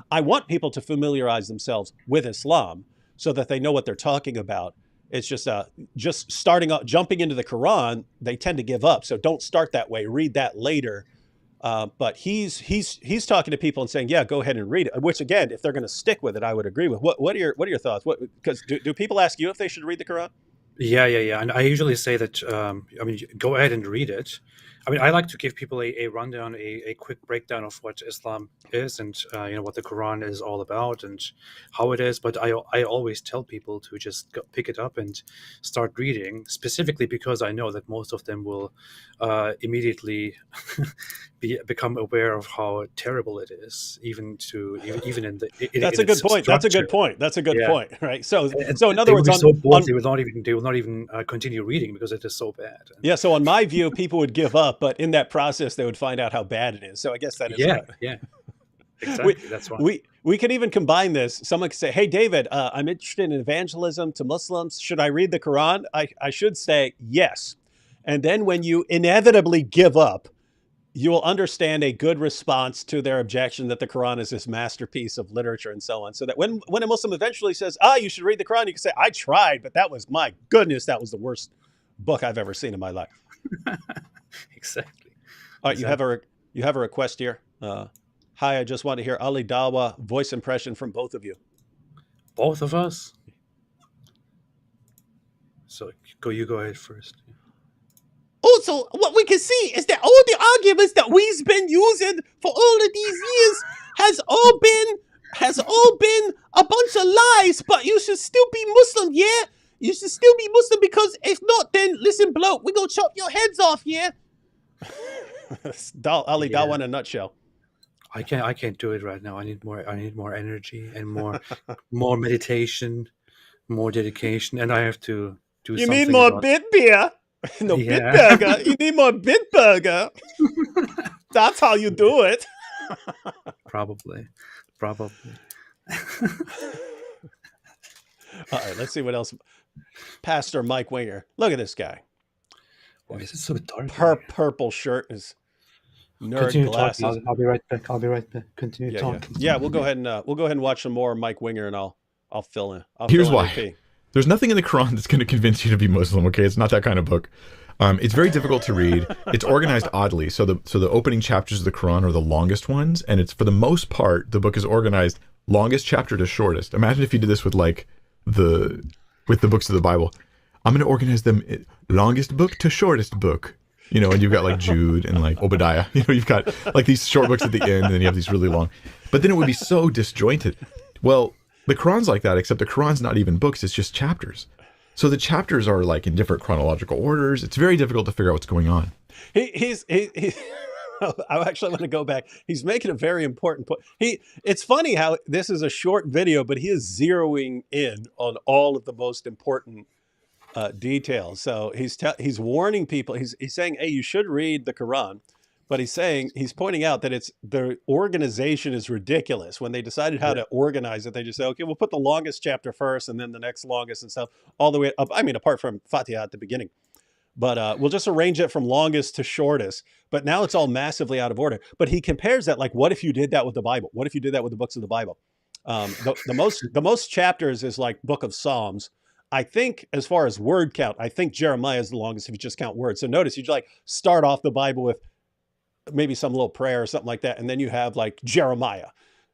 I want people to familiarize themselves with Islam so that they know what they're talking about. It's just starting out, jumping into the Quran, they tend to give up. So don't start that way. Read that later. But he's talking to people and saying, yeah, go ahead and read it. Which again, if they're going to stick with it, I would agree with. What are your thoughts? Because do people ask you if they should read the Quran? Yeah. And I usually say that, go ahead and read it. I like to give people a rundown, a quick breakdown of what Islam is, and what the Quran is all about and how it is. But I always tell people to just pick it up and start reading, specifically because I know that most of them will immediately become aware of how terrible it is, even in the. That's a good point. That's a good point. That's a good point, right? So in other words, they will not even continue reading because it is so bad. Yeah. So on my view, people would give up, but in that process, they would find out how bad it is. So I guess that is yeah. Exactly. That's why we can even combine this. Someone could say, "Hey, David, I'm interested in evangelism to Muslims. Should I read the Quran?" I should say yes, and then when you inevitably give up, you will understand a good response to their objection that the Quran is this masterpiece of literature and so on. So that when a Muslim eventually says, you should read the Quran, you can say, I tried, but that was, my goodness, that was the worst book I've ever seen in my life. Exactly. All right, you have a request here. Hi, I just want to hear Ali Dawa voice impression from both of you. Both of us? So you go ahead first. Also, what we can see is that all the arguments that we've been using for all of these years has all been a bunch of lies, but you should still be Muslim, yeah? You should still be Muslim, because if not, then listen, bloke, we're going to chop your heads off, yeah? Ali Dawa in a nutshell. I can't do it right now. I need more energy and more meditation, more dedication, and I have to do something. You need more bit beer. No, yeah. Bitburger. You need more Bitburger. That's how you do it. Probably. All right, let's see what else. Pastor Mike Winger. Look at this guy. Why is it so dark? Purple shirt, his nerd Continue glasses. talking. I'll be right back. I'll be right back. Continue Yeah, talking. yeah. We'll go ahead and watch some more Mike Winger, and I'll fill in. Here's fill in why. AP. There's nothing in the Quran that's going to convince you to be Muslim. Okay, it's not that kind of book. It's very difficult to read. It's organized oddly. So the opening chapters of the Quran are the longest ones, and it's for the most part the book is organized longest chapter to shortest. Imagine if you did this with the books of the Bible. I'm going to organize them longest book to shortest book. You know, and you've got like Jude and like Obadiah. You know, you've got like these short books at the end, and then you have these really long. But then it would be so disjointed. Well, the Quran's like that, except the Quran's not even books; it's just chapters. So the chapters are like in different chronological orders. It's very difficult to figure out what's going on. He I actually want to go back. He's making a very important point. It's funny how this is a short video, but he is zeroing in on all of the most important details. So he's warning people. He's saying, hey, you should read the Quran, but he's pointing out that the organization is ridiculous. When they decided how to organize it, they just say, okay, we'll put the longest chapter first, and then the next longest and stuff, all the way up. I mean, apart from Fatiha at the beginning. But we'll just arrange it from longest to shortest. But now it's all massively out of order. But he compares that, like, what if you did that with the Bible? What if you did that with the books of the Bible? The most chapters is like Book of Psalms. I think as far as word count, I think Jeremiah is the longest if you just count words. So notice you like start off the Bible with maybe some little prayer or something like that, and then you have like Jeremiah,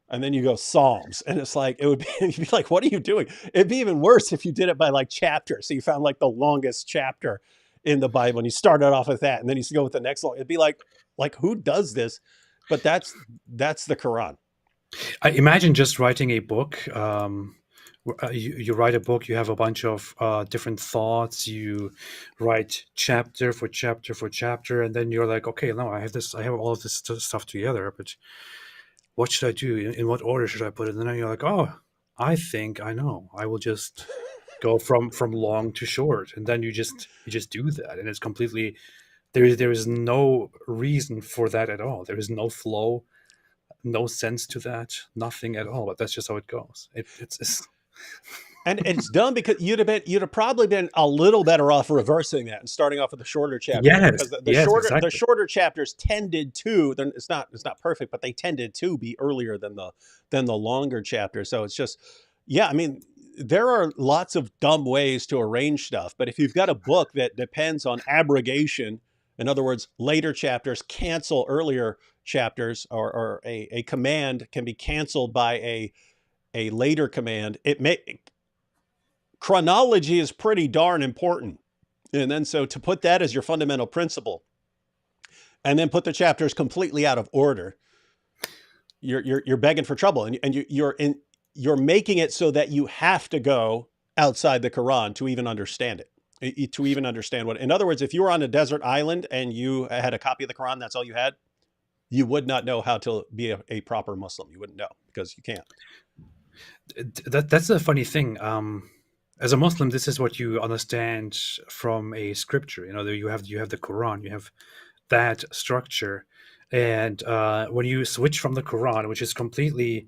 and then you go Psalms, and it's like you'd be like, what are you doing? It'd be even worse if you did it by like chapter. So you found like the longest chapter in the Bible, and you started off with that, and then you go with the next one. It'd be like who does this? But that's the Quran. I imagine just writing a book. You write a book. You have a bunch of different thoughts. You write chapter for chapter for chapter, and then you're like, okay, now I have all of this stuff together. But what should I do? In what order should I put it? And then you're like, oh, I think I know. I will just go from long to short, and then you just do that, and it's completely there is no reason for that at all. There is no flow, no sense to that, nothing at all. But that's just how it goes. It's and it's done because you'd have probably been a little better off reversing that and starting off with the shorter chapters. Yes, because exactly. The shorter chapters tended to, it's not perfect, but they tended to be earlier than the longer chapters. So it's just, yeah, I mean, there are lots of dumb ways to arrange stuff, but if you've got a book that depends on abrogation, in other words, later chapters cancel earlier chapters, or a command can be canceled by a later command, chronology is pretty darn important. And then so to put that as your fundamental principle and then put the chapters completely out of order, you're begging for trouble, and you're making it so that you have to go outside the Quran to even understand it, to even understand what. In other words, if you were on a desert island and you had a copy of the Quran, that's all you had, you would not know how to be a proper Muslim. You wouldn't know because you can't. That's a funny thing. As a Muslim, this is what you understand from a scripture. You know, you have the Quran, you have that structure, and when you switch from the Quran, which is completely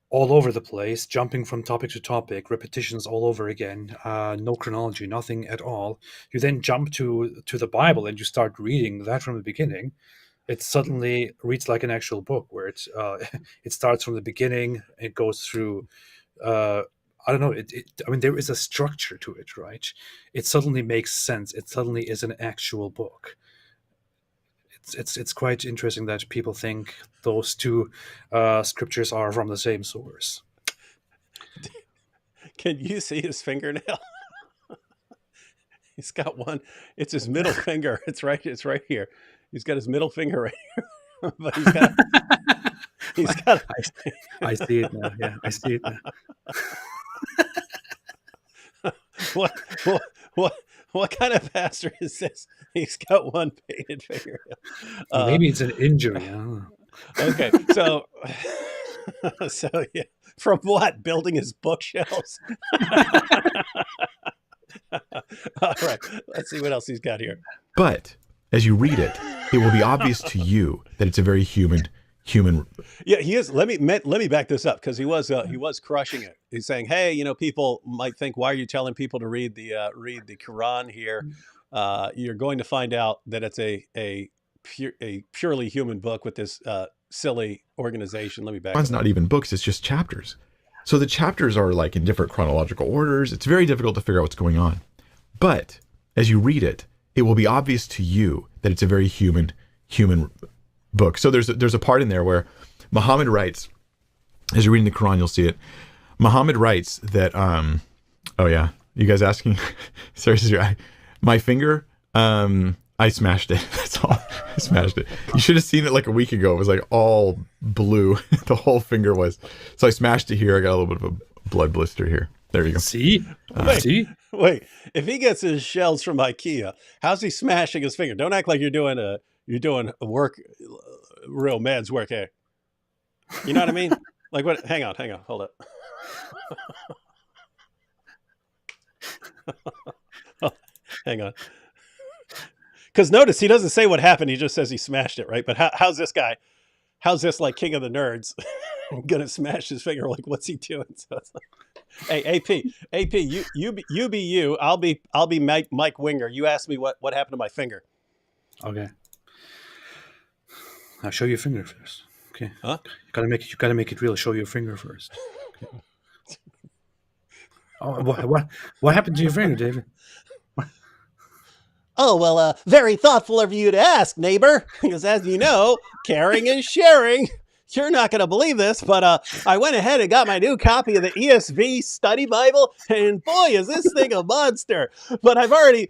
all over the place, jumping from topic to topic, repetitions all over again, no chronology, nothing at all, you then jump to the Bible and you start reading that from the beginning. It suddenly reads like an actual book where it starts from the beginning. It goes through, I don't know. I mean, there is a structure to it, right? It suddenly makes sense. It suddenly is an actual book. It's quite interesting that people think those two scriptures are from the same source. Can you see his fingernail? He's got one. It's his middle finger. It's right here. He's got his middle finger right here. But he's got I see it now. Yeah, I see it now. What kind of pastor is this? He's got one painted finger. Maybe it's an injury. I don't know. Okay, so yeah, from what? Building his bookshelves. All right, let's see what else he's got here. But as you read it, it will be obvious to you that it's a very human human. Yeah, he is. Let me back this up, because he was crushing it. He's saying, hey, people might think, why are you telling people to read the Quran here? You're going to find out that it's a purely human book with this silly organization. Let me back Quran's it up. not even books; it's just chapters. So the chapters are like in different chronological orders. It's very difficult to figure out what's going on. But as you read it, it will be obvious to you that it's a very human book. So there's a part in there where Muhammad writes, as you're reading the Quran, you'll see it. Muhammad writes that, oh yeah, you guys asking? Seriously, my finger, I smashed it. That's all. I smashed it. You should have seen it like a week ago. It was like all blue. The whole finger was. So I smashed it here. I got a little bit of a blood blister here. There you go. See? Wait, if he gets his shells from IKEA, how's he smashing his finger? Don't act like you're doing a work, real man's work here. You know what I mean? Like what? Hang on, hold up. Hang on. Because notice he doesn't say what happened. He just says he smashed it, right? But how's this guy? How's this like king of the nerds gonna smash his finger? Like, what's he doing? So it's like, hey, AP, you be you. I'll be Mike Winger. You asked me what happened to my finger. Okay. I'll show you your finger first. Okay. Huh? You gotta make it real. Show your finger first. Okay. Oh, what happened to your finger, David? Oh, well, very thoughtful of you to ask, neighbor, because as you know, caring is sharing. You're not going to believe this, but I went ahead and got my new copy of the ESV Study Bible, and boy, is this thing a monster. But I've already,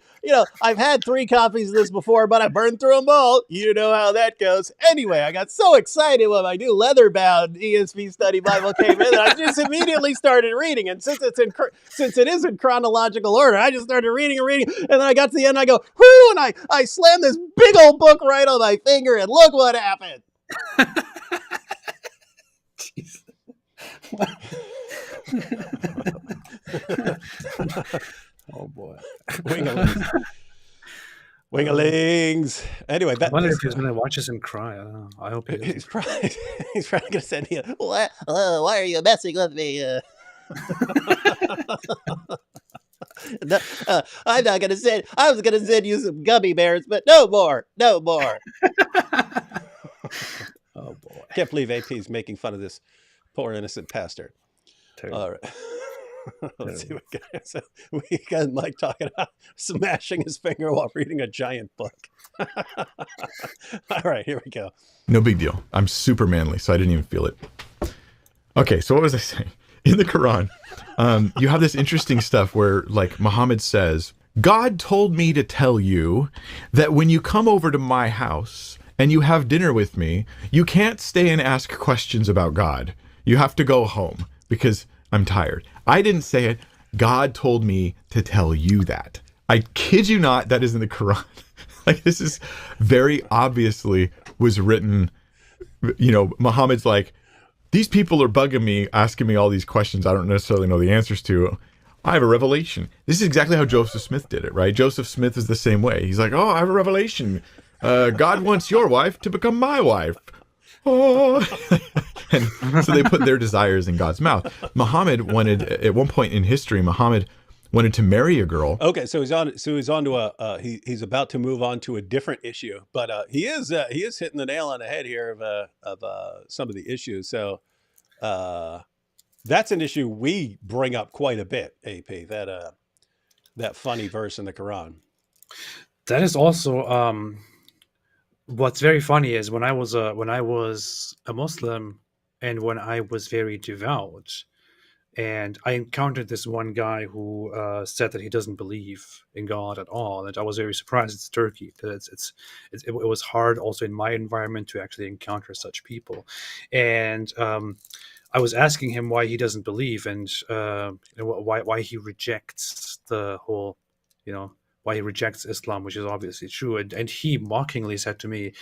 I've had 3 copies of this before, but I burned through them all. You know how that goes. Anyway, I got so excited when my new leather-bound ESV Study Bible came in that I just immediately started reading. And since it is in chronological order, I just started reading, and then I got to the end, and I go, whoo, and I slammed this big old book right on my finger, and look what happened. Oh boy. Wingalings. Anyway, I wonder if he's going to watch us and cry. I don't know. I hope he is. he's probably going to send you. Why are you messing with me? No, I'm not going to send. I was going to send you some gummy bears, but no more. Oh boy. Can't believe AP's making fun of this poor innocent pastor. Terrible. All right. Let's see what so we got Mike talking about smashing his finger while reading a giant book. All right, here we go. No big deal. I'm super manly, so I didn't even feel it. Okay, so what was I saying? In the Quran, you have this interesting stuff where, like, Muhammad says, God told me to tell you that when you come over to my house and you have dinner with me, you can't stay and ask questions about God. You have to go home because I'm tired. I didn't say it. God told me to tell you that. I kid you not, that is in the Quran. Like, this is very obviously was written, Muhammad's like, these people are bugging me, asking me all these questions I don't necessarily know the answers to. I have a revelation. This is exactly how Joseph Smith did it, right? Joseph Smith is the same way. He's like, oh, I have a revelation. God wants your wife to become my wife. Oh. And so they put their desires in God's mouth. Muhammad wanted, at one point in history, Muhammad wanted to marry a girl. Okay, so he's on to he's about to move on to a different issue, but he is hitting the nail on the head here of some of the issues. So that's an issue we bring up quite a bit, AP, that funny verse in the Quran. That is also what's very funny is when I was a Muslim and when I was very devout, and I encountered this one guy who said that he doesn't believe in God at all, and I was very surprised. It's Turkey. It was hard also in my environment to actually encounter such people, and I was asking him why he doesn't believe and why he rejects the whole, why he rejects Islam, which is obviously true. And he mockingly said to me,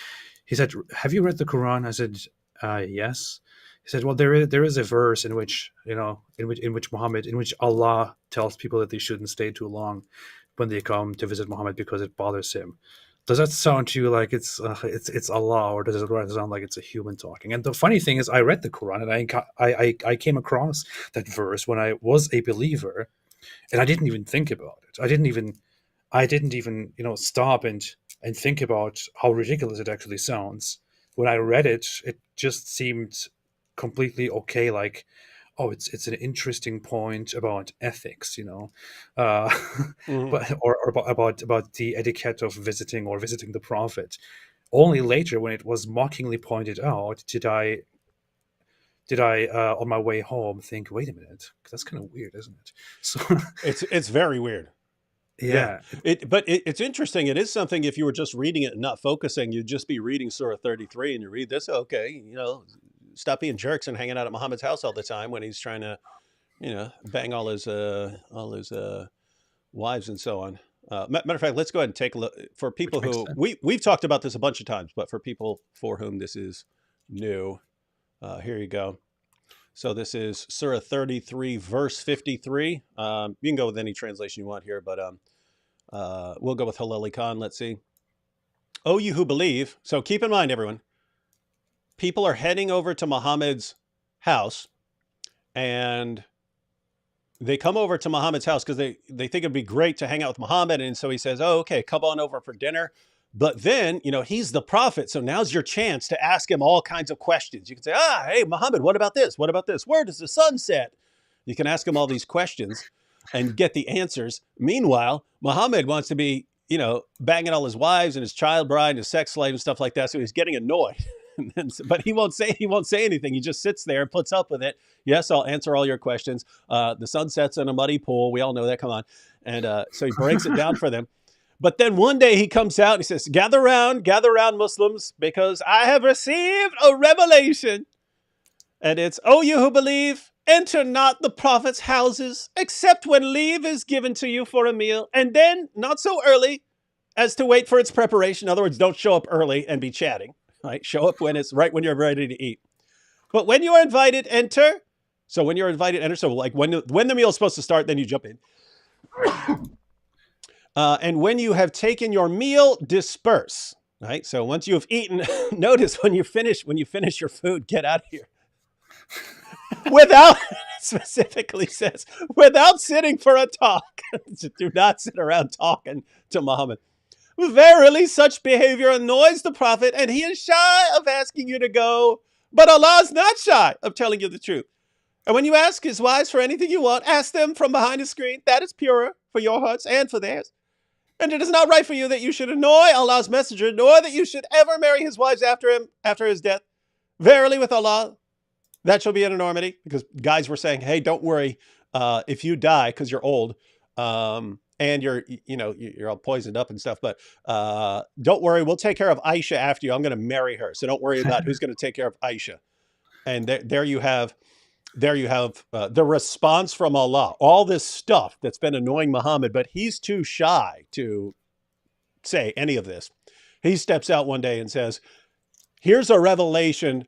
he said, "Have you read the Quran?" I said, "Yes." He said, "Well, there is a verse in which Allah tells people that they shouldn't stay too long when they come to visit Muhammad because it bothers him. Does that sound to you like it's Allah, or does it rather sound like it's a human talking? And the funny thing is, I read the Quran, and I came across that verse when I was a believer, and I didn't even think about it. I didn't even stop and think about how ridiculous it actually sounds. When I read it, it just seemed completely okay. Like, oh, it's an interesting point about ethics, uh, Mhm. but or about the etiquette of visiting the prophet. Only later, when it was mockingly pointed out, did I on my way home think, wait a minute, that's kind of weird, isn't it? So It's very weird. Yeah. yeah, It's interesting. It is something, if you were just reading it and not focusing, you'd just be reading Surah 33 and you read this, okay, stop being jerks and hanging out at Muhammad's house all the time when he's trying to, bang all his wives and so on. Matter of fact, let's go ahead and take a look for people which makes who sense. we've talked about this a bunch of times, but for people for whom this is new, here you go. So this is Surah 33, verse 53. You can go with any translation you want here, but we'll go with Halili Khan. Let's see. Oh, you who believe. So keep in mind, everyone, people are heading over to Muhammad's house, and they come over to Muhammad's house because they think it'd be great to hang out with Muhammad. And so he says, oh, okay, come on over for dinner. But then, he's the prophet. So now's your chance to ask him all kinds of questions. You can say, hey, Muhammad, what about this? What about this? Where does the sun set? You can ask him all these questions and get the answers. Meanwhile, Muhammad wants to be, banging all his wives and his child bride and his sex slave and stuff like that. So he's getting annoyed. But he won't say anything. He just sits there and puts up with it. Yes, I'll answer all your questions. The sun sets in a muddy pool. We all know that. Come on. And so he breaks it down for them. But then one day he comes out and he says, gather round, Muslims, because I have received a revelation. And it's, oh, you who believe, enter not the prophet's houses, except when leave is given to you for a meal, and then not so early as to wait for its preparation. In other words, don't show up early and be chatting, right? Show up when it's right when you're ready to eat. But when you are invited, enter. So when you're invited, enter. So like when the meal is supposed to start, then you jump in. And when you have taken your meal, disperse. Right. So once you have eaten, notice when you finish your food, get out of here. Without, specifically says, without sitting for a talk. Do not sit around talking to Muhammad. Verily, such behavior annoys the prophet, and he is shy of asking you to go. But Allah is not shy of telling you the truth. And when you ask his wives for anything you want, ask them from behind a screen. That is purer for your hearts and for theirs. And it is not right for you that you should annoy Allah's messenger, nor that you should ever marry his wives after his death. Verily, with Allah, that shall be an enormity. Because guys were saying, hey, don't worry if you die because you're old and you're all poisoned up and stuff. But don't worry, we'll take care of Aisha after you. I'm going to marry her. So don't worry about who's going to take care of Aisha. And there you have the response from Allah. All this stuff that's been annoying Muhammad, but he's too shy to say any of this. He steps out one day and says, here's a revelation.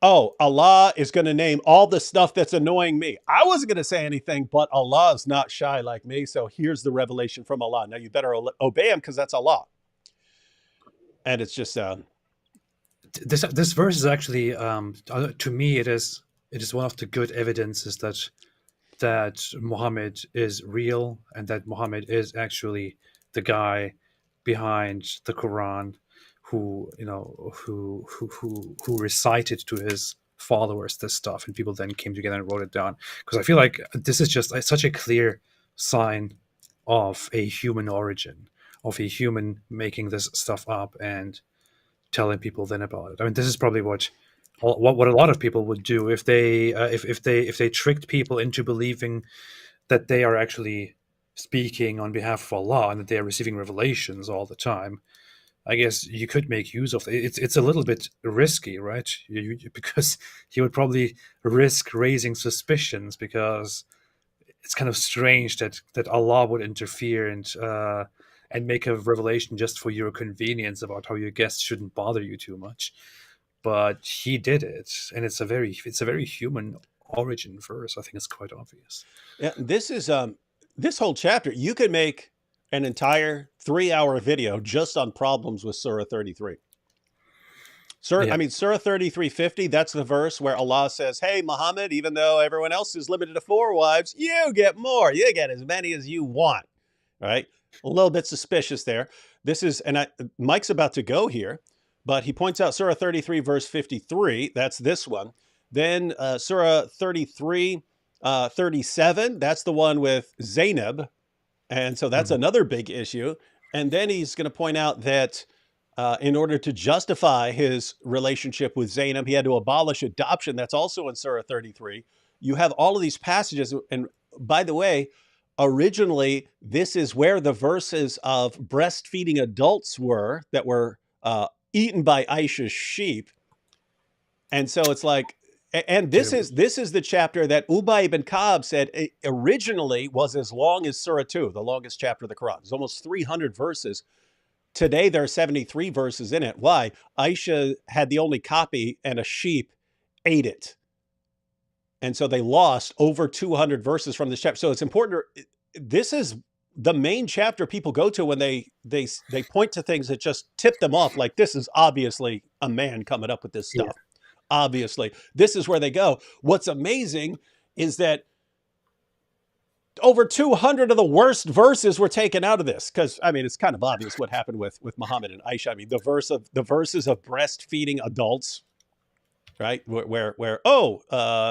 Oh, Allah is going to name all the stuff that's annoying me. I wasn't going to say anything, but Allah is not shy like me. So here's the revelation from Allah. Now you better obey him because that's Allah. And it's just this verse is actually to me it is one of the good evidences that Muhammad is real, and that Muhammad is actually the guy behind the Quran who recited to his followers this stuff, and people then came together and wrote it down. Because I feel like this is just such a clear sign of a human origin, of a human making this stuff up and telling people then about it. I mean, this is probably what a lot of people would do if they tricked people into believing that they are actually speaking on behalf of Allah and that they are receiving revelations all the time. I guess you could make use of it. It's a little bit risky, right? Because you would probably risk raising suspicions, because it's kind of strange that Allah would interfere and make a revelation just for your convenience about how your guests shouldn't bother you too much. But he did it, and it's a very human origin verse. I think it's quite obvious. Yeah, this is this whole chapter. You could make an entire 3-hour video just on problems with Surah 33. Surah 3350, that's the verse where Allah says, hey, Muhammad, even though everyone else is limited to 4 wives, you get more. You get as many as you want. Right? A little bit suspicious there. This is, and Mike's about to go here, but he points out Surah 33, verse 53. That's this one. Then Surah 33, 37. That's the one with Zainab. And so that's another big issue. And then he's going to point out that in order to justify his relationship with Zainab, he had to abolish adoption. That's also in Surah 33. You have all of these passages. And by the way, originally, this is where the verses of breastfeeding adults were that were eaten by Aisha's sheep. And so it's like, and this is the chapter that Ubay ibn Ka'b said originally was as long as Surah 2, the longest chapter of the Quran. It's almost 300 verses. Today, there are 73 verses in it. Why? Aisha had the only copy and a sheep ate it. And so they lost over 200 verses from this chapter. So it's important. This is the main chapter people go to when they point to things that just tip them off. Like, this is obviously a man coming up with this stuff. Yeah. Obviously, this is where they go. What's amazing is that over 200 of the worst verses were taken out of this. Because, I mean, it's kind of obvious what happened with Muhammad and Aisha. I mean, the verses of breastfeeding adults, right? Where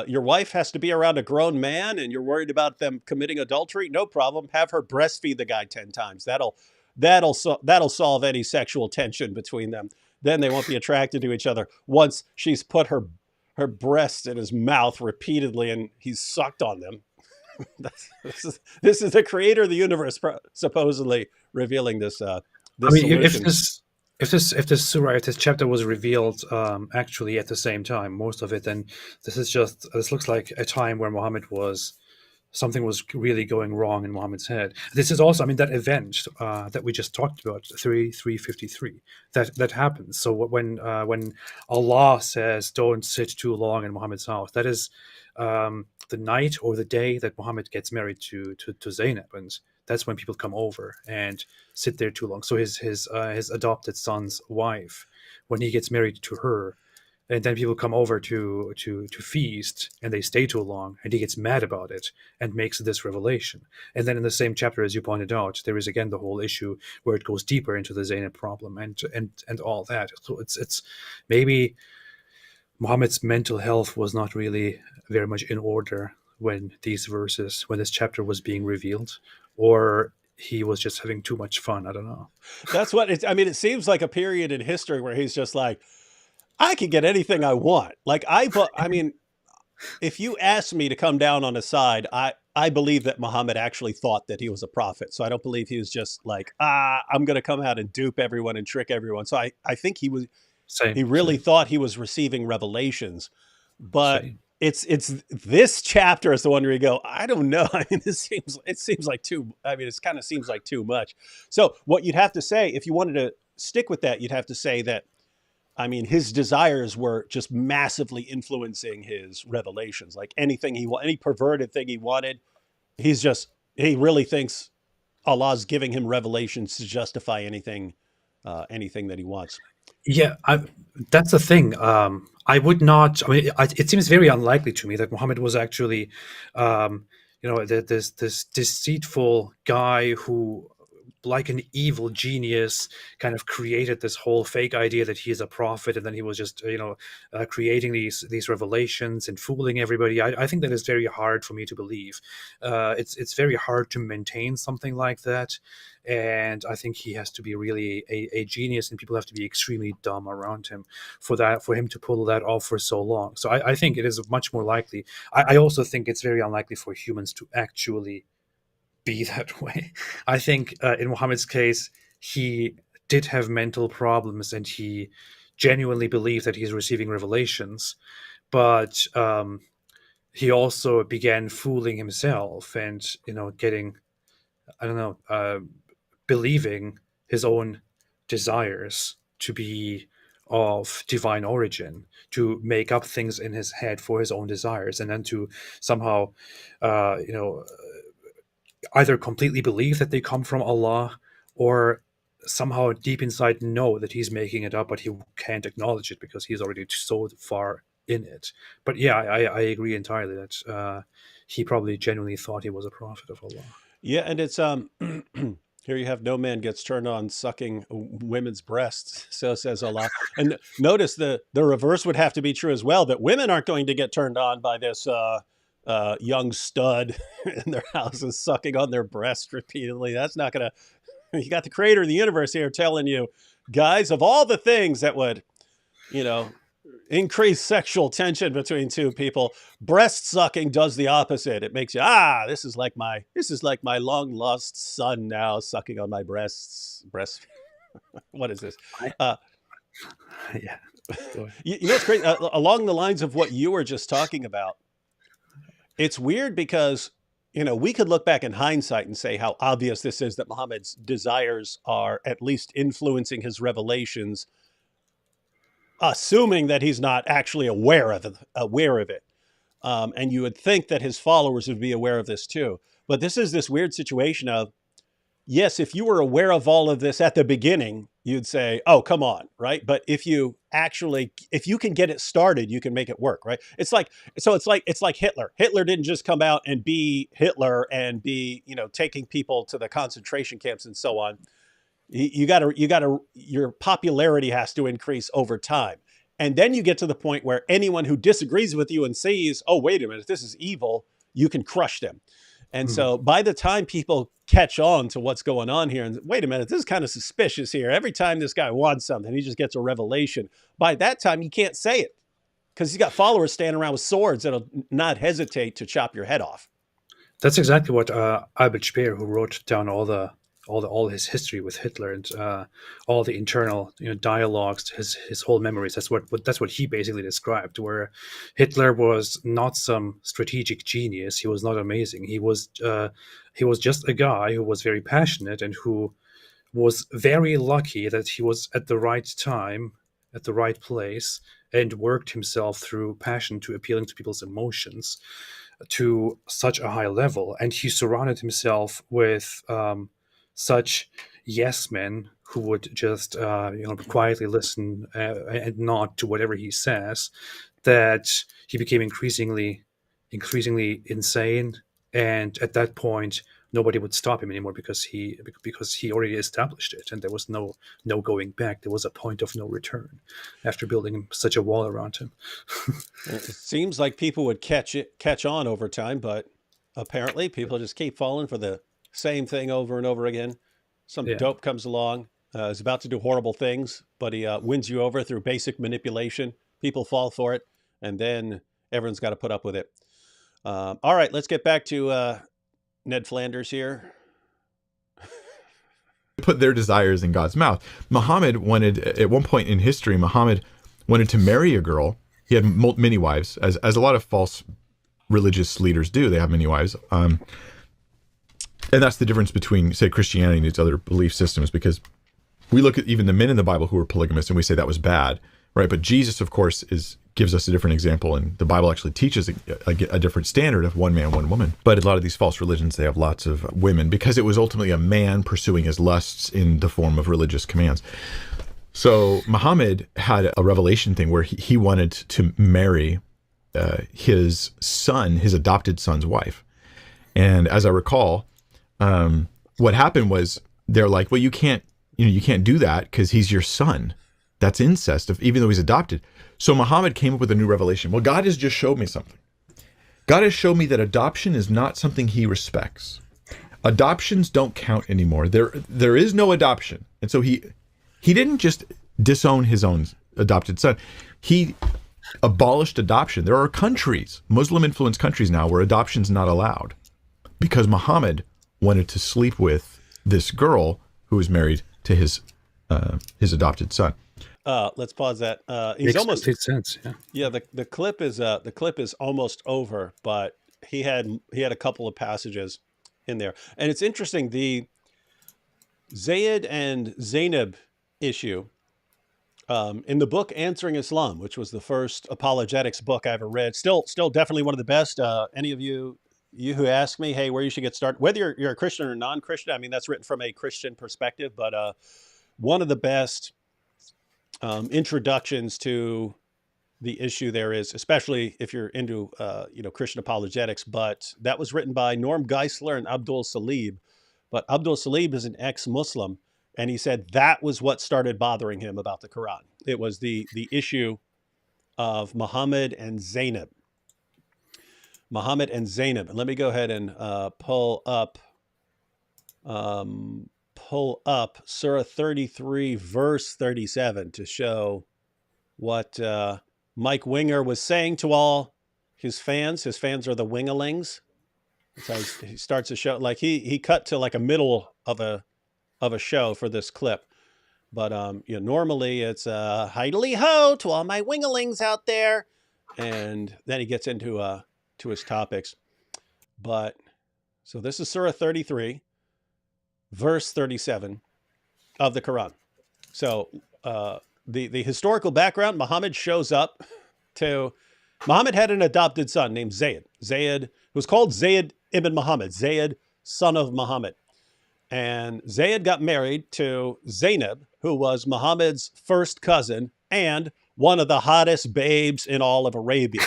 your wife has to be around a grown man and you're worried about them committing adultery. No problem. Have her breastfeed the guy 10 times. That'll solve any sexual tension between them. Then they won't be attracted to each other once she's put her breasts in his mouth repeatedly and he's sucked on them. This is the creator of the universe supposedly revealing this. I mean, solution. If this chapter was revealed actually at the same time, most of it, then this looks like a time where something was really going wrong in Muhammad's head. This is also, I mean, that event that we just talked about, 353, that happens. So when Allah says, don't sit too long in Muhammad's house, that is the night or the day that Muhammad gets married to Zainab, and that's when people come over and sit there too long. So his adopted son's wife, when he gets married to her, and then people come over to feast and they stay too long, and he gets mad about it and makes this revelation. And then in the same chapter, as you pointed out, there is again the whole issue where it goes deeper into the Zainab problem and all that. So it's maybe Muhammad's mental health was not really very much in order when this chapter was being revealed, or he was just having too much fun. I don't know. That's what it seems like a period in history where he's just like, I can get anything I want. Like, I mean, if you asked me to come down on his side, I believe that Muhammad actually thought that he was a prophet. So I don't believe he was just like, I'm going to come out and dupe everyone and trick everyone. So I think he was, he really thought he was receiving revelations, but it's this chapter is the one where you go, I don't know. I mean, it seems like it kind of seems like too much. So what you'd have to say, if you wanted to stick with that, you'd have to say that, I mean, his desires were just massively influencing his revelations. Like any perverted thing he wanted, he really thinks Allah's giving him revelations to justify anything that he wants. Yeah, that's the thing. I would not. I mean, it seems very unlikely to me that Muhammad was actually, this deceitful guy who, like an evil genius, kind of created this whole fake idea that he is a prophet, and then he was just creating these revelations and fooling everybody. I think that is very hard for me to believe. It's very hard to maintain something like that, and I think he has to be really a genius, and people have to be extremely dumb around him for him to pull that off for so long. So I think it is much more likely. I also think it's very unlikely for humans to actually be that way. I think in Muhammad's case, he did have mental problems, and he genuinely believed that he's receiving revelations, but he also began fooling himself and getting, I don't know, believing his own desires to be of divine origin, to make up things in his head for his own desires, and then to somehow either completely believe that they come from Allah, or somehow deep inside know that he's making it up, but he can't acknowledge it because he's already so far in it. But yeah, I agree entirely that he probably genuinely thought he was a prophet of Allah. Yeah, and it's here you have no man gets turned on sucking women's breasts, so says Allah. And notice the reverse would have to be true as well, that women aren't going to get turned on by this young stud in their houses sucking on their breast repeatedly. That's not gonna. You got the creator of the universe here telling you, guys, of all the things that would, you know, increase sexual tension between two people, breast sucking does the opposite. It makes you, this is like my long lost son now sucking on my breast. What is this? Yeah. You know, it's great. Along the lines of what you were just talking about, it's weird because, you know, we could look back in hindsight and say how obvious this is that Muhammad's desires are at least influencing his revelations, assuming that he's not actually aware of it. And you would think that his followers would be aware of this too. But this is this weird situation of, yes, if you were aware of all of this at the beginning, you'd say, oh, come on, right? But if you can get it started, you can make it work, right? It's like Hitler. Hitler didn't just come out and be Hitler and be, you know, taking people to the concentration camps and so on. Your popularity has to increase over time. And then you get to the point where anyone who disagrees with you and sees, oh, wait a minute, this is evil, you can crush them. And so by the time people catch on to what's going on here and wait a minute, this is kind of suspicious here. Every time this guy wants something, he just gets a revelation. By that time, you can't say it because he's got followers standing around with swords that'll not hesitate to chop your head off. That's exactly what Albert Speer, who wrote down all his history with Hitler and all the internal dialogues, his whole memories. That's what he basically described. Where Hitler was not some strategic genius. He was not amazing. He was just a guy who was very passionate and who was very lucky that he was at the right time, at the right place, and worked himself through passion to appealing to people's emotions to such a high level. And he surrounded himself with such yes men who would just quietly listen and nod to whatever he says, that he became increasingly insane. And at that point, nobody would stop him anymore because he already established it, and there was no going back. There was a point of no return after building such a wall around him. It seems like people would catch on over time, but apparently people just keep falling for the same thing over and over again. Some dope comes along, is about to do horrible things, but he wins you over through basic manipulation. People fall for it, and then everyone's got to put up with it. All right, let's get back to Ned Flanders here. Put their desires in God's mouth. Muhammad wanted, at one point in history, Muhammad wanted to marry a girl. He had many wives, as a lot of false religious leaders do. They have many wives. And that's the difference between, say, Christianity and these other belief systems, because we look at even the men in the Bible who were polygamous and we say that was bad, right? But Jesus, of course, gives us a different example, and the Bible actually teaches a different standard of one man, one woman. But a lot of these false religions, they have lots of women because it was ultimately a man pursuing his lusts in the form of religious commands. So Muhammad had a revelation thing where he wanted to marry his son, his adopted son's wife. And as I recall, what happened was they're like, well, you can't do that because he's your son. That's incest, even though he's adopted. So Muhammad came up with a new revelation. Well, God has just showed me something. God has shown me that adoption is not something he respects. Adoptions don't count anymore. There is no adoption. And so he didn't just disown his own adopted son. He abolished adoption. There are countries, Muslim-influenced countries now, where adoption's not allowed because Muhammad wanted to sleep with this girl who was married to his adopted son. Let's pause that. Makes complete sense. Yeah. The clip is almost over, but he had a couple of passages in there, and it's interesting, the Zayd and Zainab issue. In the book Answering Islam, which was the first apologetics book I ever read, still definitely one of the best. Any of you you who ask me, hey, where you should get started, whether you're a Christian or non-Christian, I mean, that's written from a Christian perspective, but one of the best introductions to the issue there is, especially if you're into, Christian apologetics, but that was written by Norm Geisler and Abdul Salib. But Abdul Salib is an ex-Muslim, and he said that was what started bothering him about the Quran. It was the issue of Muhammad and Zainab. Muhammad and Zainab. And let me go ahead and pull up Surah 33, verse 37 to show what Mike Winger was saying to all his fans. His fans are the Wingalings. So he starts a show, like he cut to like a middle of a show for this clip. But normally it's hidely ho to all my Wingalings out there, and then he gets into to his topics. But so this is Surah 33, verse 37 of the Quran. So the historical background: Muhammad shows up to. Muhammad had an adopted son named Zayd. Zayd was called Zayd ibn Muhammad, Zayd, son of Muhammad. And Zayd got married to Zainab, who was Muhammad's first cousin and one of the hottest babes in all of Arabia.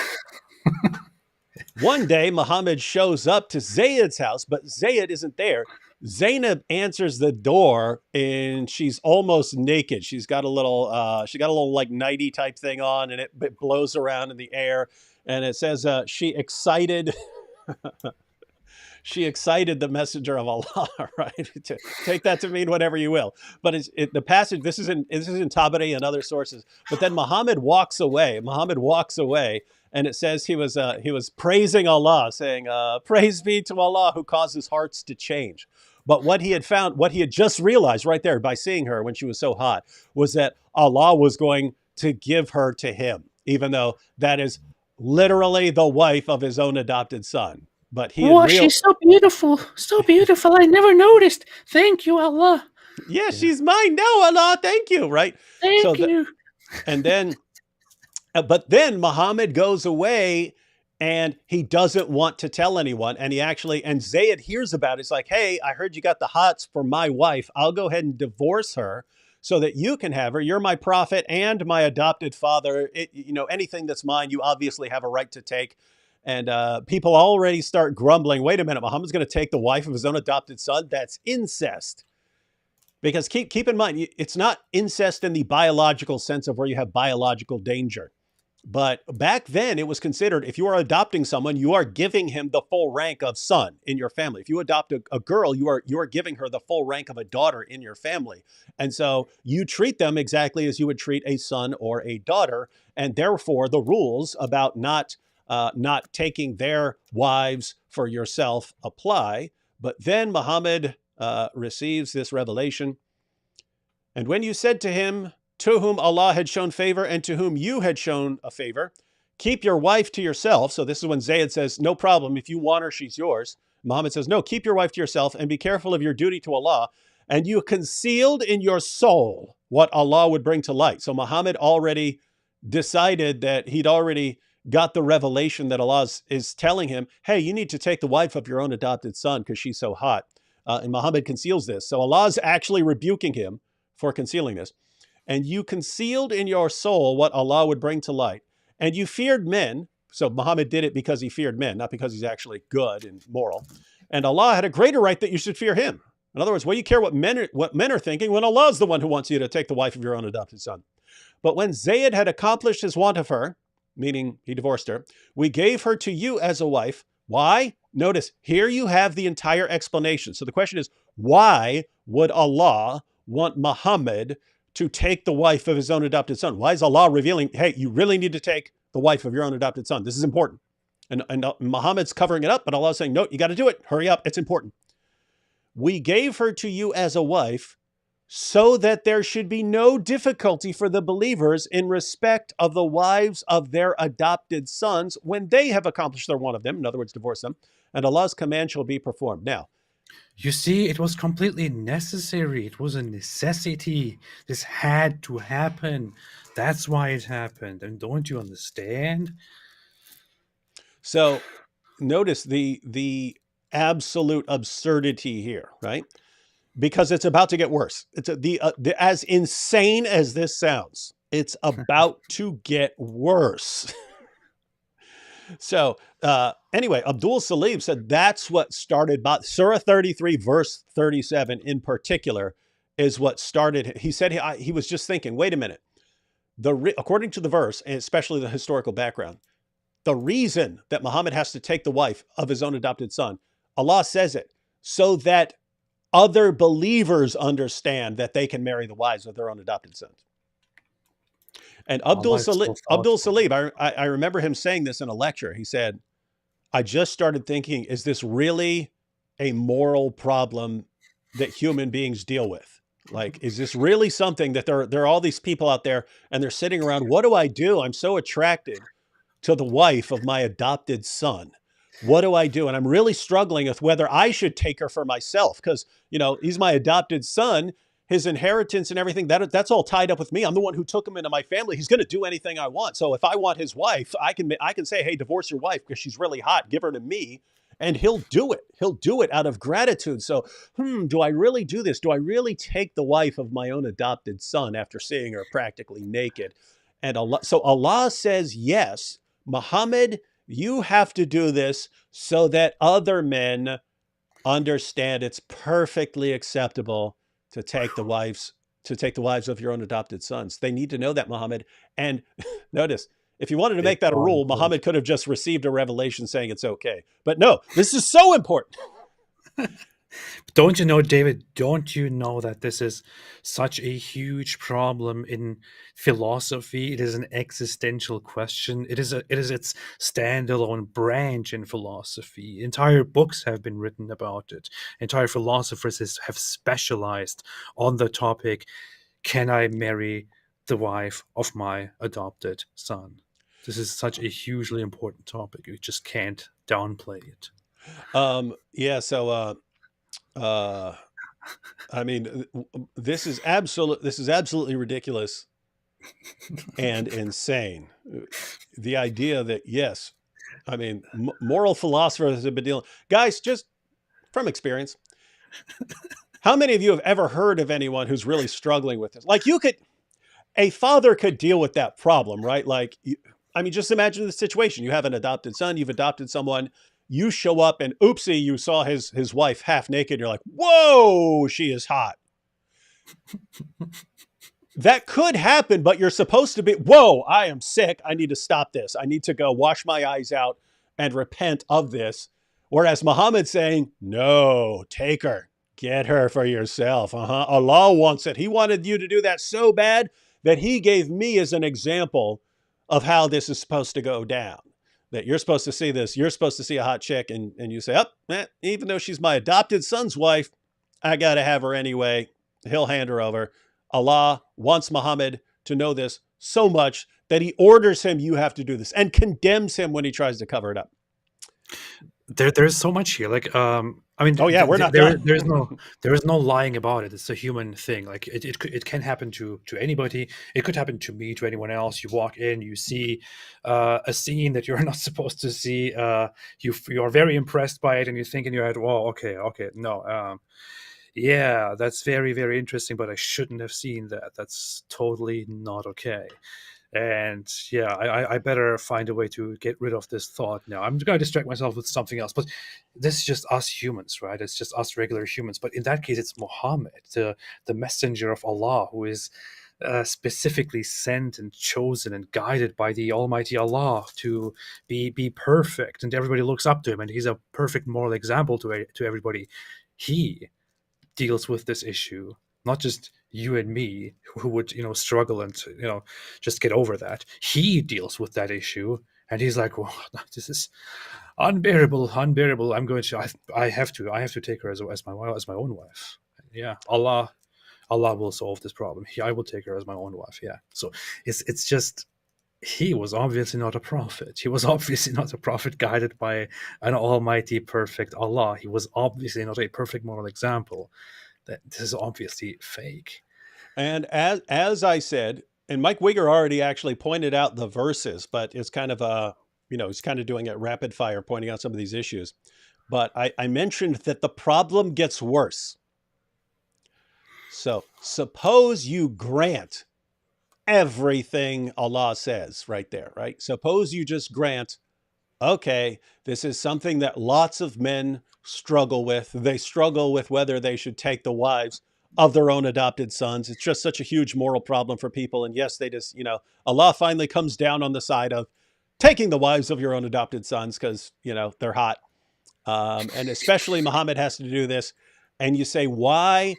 One day, Muhammad shows up to Zayd's house, but Zayd isn't there. Zainab answers the door and she's almost naked. She's got a little like nightie type thing on, and it blows around in the air. And it says she excited the messenger of Allah, right? Take that to mean whatever you will. But the passage, this is in Tabari and other sources. But then Muhammad walks away. And it says he was praising Allah, saying, praise be to Allah who causes hearts to change. But what he had just realized right there by seeing her when she was so hot, was that Allah was going to give her to him, even though that is literally the wife of his own adopted son. But she's so beautiful. So beautiful. I never noticed. Thank you, Allah. Yeah, she's mine now, Allah. Thank you, right? Thank you. And then, but then Muhammad goes away and he doesn't want to tell anyone. And Zayd hears about it. It's like, hey, I heard you got the hots for my wife. I'll go ahead and divorce her so that you can have her. You're my prophet and my adopted father. Anything that's mine, you obviously have a right to take. And people already start grumbling. Wait a minute, Muhammad's going to take the wife of his own adopted son? That's incest. Because keep in mind, it's not incest in the biological sense of where you have biological danger. But back then, it was considered, if you are adopting someone, you are giving him the full rank of son in your family. If you adopt a girl, you are giving her the full rank of a daughter in your family. And so you treat them exactly as you would treat a son or a daughter. And therefore, the rules about not taking their wives for yourself apply. But then Muhammad receives this revelation. And when you said to him, to whom Allah had shown favor and to whom you had shown a favor, keep your wife to yourself. So this is when Zayd says, no problem. If you want her, she's yours. Muhammad says, no, keep your wife to yourself and be careful of your duty to Allah. And you concealed in your soul what Allah would bring to light. So Muhammad already decided that he'd already got the revelation that Allah is telling him, hey, you need to take the wife of your own adopted son because she's so hot. And Muhammad conceals this. So Allah is actually rebuking him for concealing this. And you concealed in your soul what Allah would bring to light. And you feared men. So Muhammad did it because he feared men, not because he's actually good and moral. And Allah had a greater right that you should fear him. In other words, what do you care what men are thinking when Allah is the one who wants you to take the wife of your own adopted son? But when Zayd had accomplished his want of her, meaning he divorced her, we gave her to you as a wife. Why? Notice, here you have the entire explanation. So the question is, why would Allah want Muhammad to take the wife of his own adopted son? Why is Allah revealing, hey, you really need to take the wife of your own adopted son? This is important. And Muhammad's covering it up, but Allah's saying, no, you got to do it. Hurry up. It's important. We gave her to you as a wife so that there should be no difficulty for the believers in respect of the wives of their adopted sons when they have accomplished their want of them. In other words, divorce them. And Allah's command shall be performed. Now, you see, it was completely necessary. It was a necessity. This had to happen. That's why it happened. And don't you understand? So notice the absolute absurdity here, right? Because it's about to get worse. It's as insane as this sounds, it's about to get worse. So anyway, Abdul Salim said that's what started Surah 33, verse 37 in particular is what started. He said he was just thinking, wait a minute. According to the verse, and especially the historical background, the reason that Muhammad has to take the wife of his own adopted son, Allah says it so that other believers understand that they can marry the wives of their own adopted sons. And Abdul Salim, I remember him saying this in a lecture. He said, I just started thinking, is this really a moral problem that human beings deal with? Like, is this really something that there are all these people out there and they're sitting around, what do I do? I'm so attracted to the wife of my adopted son. What do I do? And I'm really struggling with whether I should take her for myself because, you know, he's my adopted son. His inheritance and everything, that's all tied up with me. I'm the one who took him into my family. He's going to do anything I want. So if I want his wife, I can say, hey, divorce your wife because she's really hot. Give her to me. And he'll do it. He'll do it out of gratitude. So, do I really do this? Do I really take the wife of my own adopted son after seeing her practically naked? And Allah says, yes, Muhammad, you have to do this so that other men understand it's perfectly acceptable to take the wives of your own adopted sons. They need to know that, Muhammad. And notice, if you wanted to make that a rule, Muhammad could have just received a revelation saying it's okay. But no, this is so important. Don't you know, David, don't you know that this is such a huge problem in philosophy? It is an existential question. It is its standalone branch in philosophy. Entire books have been written about it. Entire philosophers have specialized on the topic, can I marry the wife of my adopted son? This is such a hugely important topic. You just can't downplay it. I mean, this is absolutely ridiculous and insane. The idea that, yes, I mean, moral philosophers have been dealing, guys, just from experience, how many of you have ever heard of anyone who's really struggling with this? Like a father could deal with that problem, right? Like, just imagine the situation. You have an adopted son, you've adopted someone, you show up and oopsie, you saw his wife half naked. You're like, whoa, she is hot. That could happen, but you're supposed to be, whoa, I am sick. I need to stop this. I need to go wash my eyes out and repent of this. Whereas Muhammad's saying, no, take her, get her for yourself. Allah wants it. He wanted you to do that so bad that he gave me as an example of how this is supposed to go down. That you're supposed to see this. You're supposed to see a hot chick and you say, even though she's my adopted son's wife, I got to have her anyway. He'll hand her over. Allah wants Muhammad to know this so much that he orders him, you have to do this, and condemns him when he tries to cover it up. There's so much here. Like, we're not done. There is no lying about it. It's a human thing. Like it can happen to anybody. It could happen to me, to anyone else. You walk in, you see a scene that you're not supposed to see. You are very impressed by it, and you think in your head, "Well, okay, no, yeah, that's very, very interesting, but I shouldn't have seen that. That's totally not okay." And yeah, I better find a way to get rid of this thought now. I'm going to distract myself with something else. But this is just us humans, right? It's just us regular humans. But in that case, it's Muhammad, the messenger of Allah, who is specifically sent and chosen and guided by the Almighty Allah to be perfect. And everybody looks up to him. And he's a perfect moral example to everybody. He deals with this issue, not just you and me who would, struggle and, just get over that. He deals with that issue and he's like, well, this is unbearable. I'm going to, I have to take her as my own wife. Yeah. Allah will solve this problem. I will take her as my own wife. Yeah. So it's just, he was obviously not a prophet. He was obviously not a prophet guided by an almighty, perfect Allah. He was obviously not a perfect moral example. That this is obviously fake. And as I said, and Mike Wigger already actually pointed out the verses, but it's kind of he's kind of doing it rapid fire, pointing out some of these issues. But I mentioned that the problem gets worse. So suppose you grant everything Allah says right there, right? Suppose you just grant, okay, this is something that lots of men struggle with. They struggle with whether they should take the wives of their own adopted sons. It's just such a huge moral problem for people. And yes, they just, Allah finally comes down on the side of taking the wives of your own adopted sons because, they're hot. And especially Muhammad has to do this. And you say, why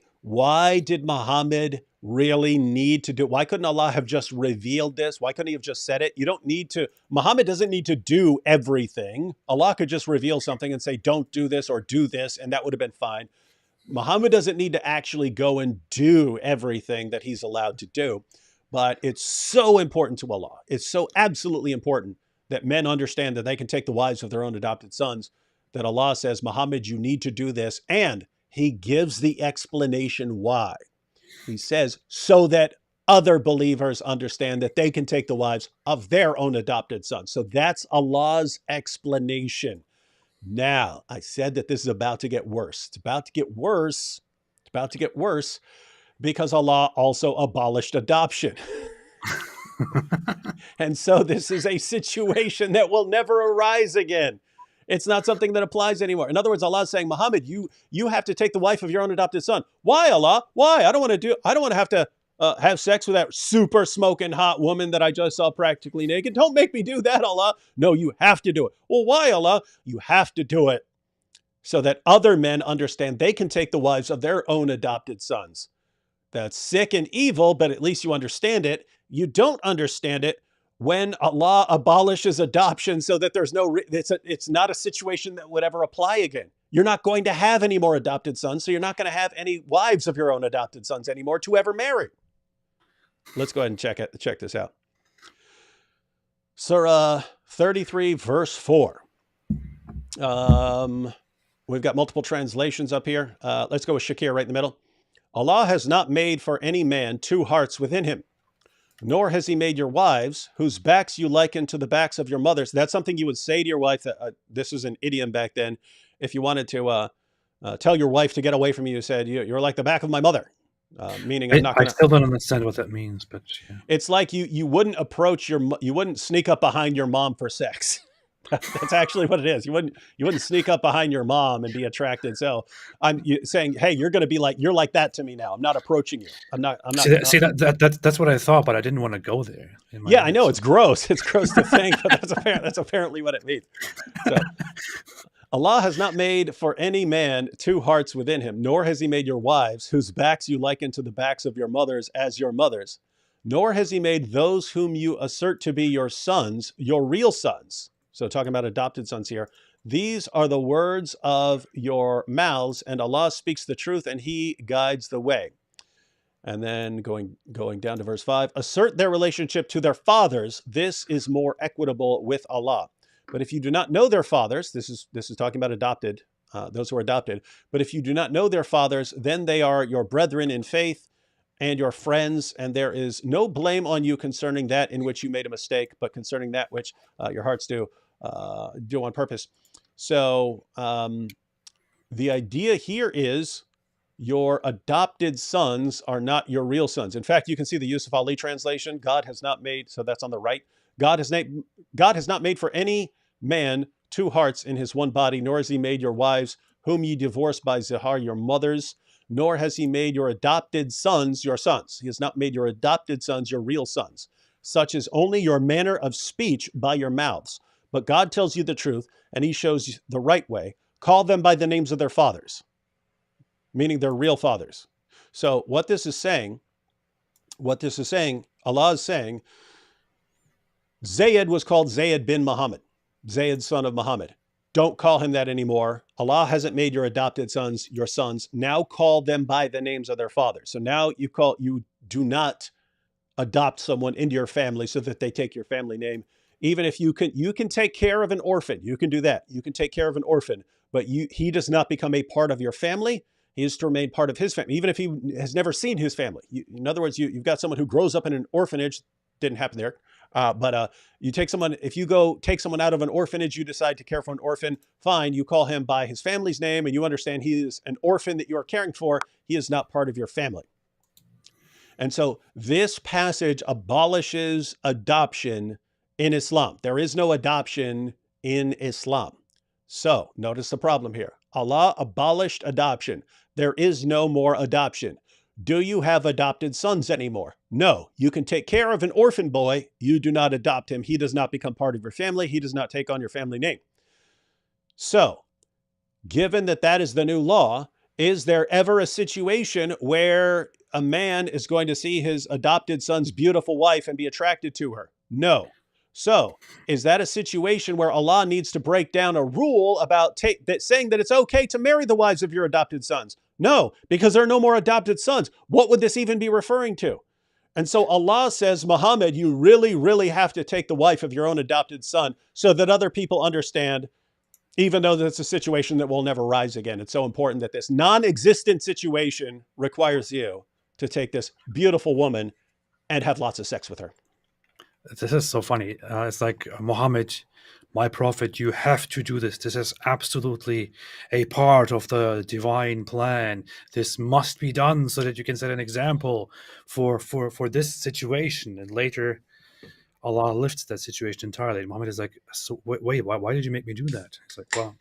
did Muhammad really need to do it? Why couldn't Allah have just revealed this? Why couldn't he have just said it? You don't need to, Muhammad doesn't need to do everything. Allah could just reveal something and say, don't do this or do this, and that would have been fine. Muhammad doesn't need to actually go and do everything that he's allowed to do. But it's so important to Allah. It's so absolutely important that men understand that they can take the wives of their own adopted sons, that Allah says, Muhammad, you need to do this. And he gives the explanation why. He says, so that other believers understand that they can take the wives of their own adopted sons. So that's Allah's explanation. Now, I said that this is about to get worse. It's about to get worse. It's about to get worse because Allah also abolished adoption. And so this is a situation that will never arise again. It's not something that applies anymore. In other words, Allah is saying, Muhammad, you have to take the wife of your own adopted son. Why, Allah? Why? I don't want to have to have sex with that super smoking hot woman that I just saw practically naked. Don't make me do that, Allah. No, you have to do it. Well, why, Allah? You have to do it so that other men understand they can take the wives of their own adopted sons. That's sick and evil, but at least you understand it. You don't understand it when Allah abolishes adoption so that there's it's not a situation that would ever apply again. You're not going to have any more adopted sons, so you're not going to have any wives of your own adopted sons anymore to ever marry. Let's go ahead and check this out. Surah 33, verse 4. We've got multiple translations up here. Let's go with Shakir right in the middle. Allah has not made for any man two hearts within him, nor has he made your wives, whose backs you liken to the backs of your mothers. That's something you would say to your wife. This was an idiom back then. If you wanted to tell your wife to get away from you, you said, you're like the back of my mother. Meaning I'm not going to... I still don't understand what that means, but yeah. It's like you wouldn't you wouldn't sneak up behind your mom for sex. That's actually what it is. You wouldn't sneak up behind your mom and be attracted. So I'm saying, hey, you're like that to me now. I'm not approaching you. I'm not. That's what I thought, but I didn't want to go there. Yeah, I know it's gross. It's gross to think, but that's apparently what it means. So, Allah has not made for any man two hearts within him, nor has he made your wives, whose backs you liken to the backs of your mothers, as your mothers, nor has he made those whom you assert to be your sons, your real sons. So talking about adopted sons here. These are the words of your mouths, and Allah speaks the truth, and he guides the way. And then going down to verse 5, assert their relationship to their fathers. This is more equitable with Allah. But if you do not know their fathers, this is talking about adopted, those who are adopted. But if you do not know their fathers, then they are your brethren in faith and your friends, and there is no blame on you concerning that in which you made a mistake, but concerning that which your hearts do on purpose. So the idea here is your adopted sons are not your real sons. In fact, you can see the Yusuf Ali translation. God has not made, so that's on the right. God has not made for any man two hearts in his one body, nor has he made your wives, whom ye divorced by zihar, your mothers, nor has he made your adopted sons your sons. He has not made your adopted sons your real sons. Such is only your manner of speech by your mouths. But God tells you the truth, and he shows you the right way. Call them by the names of their fathers, meaning their real fathers. So what this is saying, Allah is saying, Zayd was called Zayd bin Muhammad, Zayd son of Muhammad. Don't call him that anymore. Allah hasn't made your adopted sons your sons. Now call them by the names of their fathers. So now you do not adopt someone into your family so that they take your family name. Even if you can take care of an orphan, you can do that. You can take care of an orphan, but he does not become a part of your family. He is to remain part of his family, even if he has never seen his family. In other words, you've got someone who grows up in an orphanage, didn't happen there, But you take someone, if you go take someone out of an orphanage, you decide to care for an orphan, fine. You call him by his family's name and you understand he is an orphan that you are caring for. He is not part of your family. And so this passage abolishes adoption in Islam. There is no adoption in Islam. So notice the problem here. Allah abolished adoption. There is no more adoption. Do you have adopted sons anymore? No. You can take care of an orphan boy. You do not adopt him. He does not become part of your family. He does not take on your family name. So, given that that is the new law, is there ever a situation where a man is going to see his adopted son's beautiful wife and be attracted to her? No. So, is that a situation where Allah needs to break down a rule about saying that it's okay to marry the wives of your adopted sons? No, because there are no more adopted sons. What would this even be referring to? And so Allah says, Muhammad, you really, really have to take the wife of your own adopted son so that other people understand, even though that's a situation that will never rise again. It's so important that this non-existent situation requires you to take this beautiful woman and have lots of sex with her. This is so funny. It's like, Muhammad, my prophet, you have to do this. This is absolutely a part of the divine plan. This must be done so that you can set an example for this situation. And later, Allah lifts that situation entirely. Muhammad is like, so wait, why did you make me do that? It's like, well,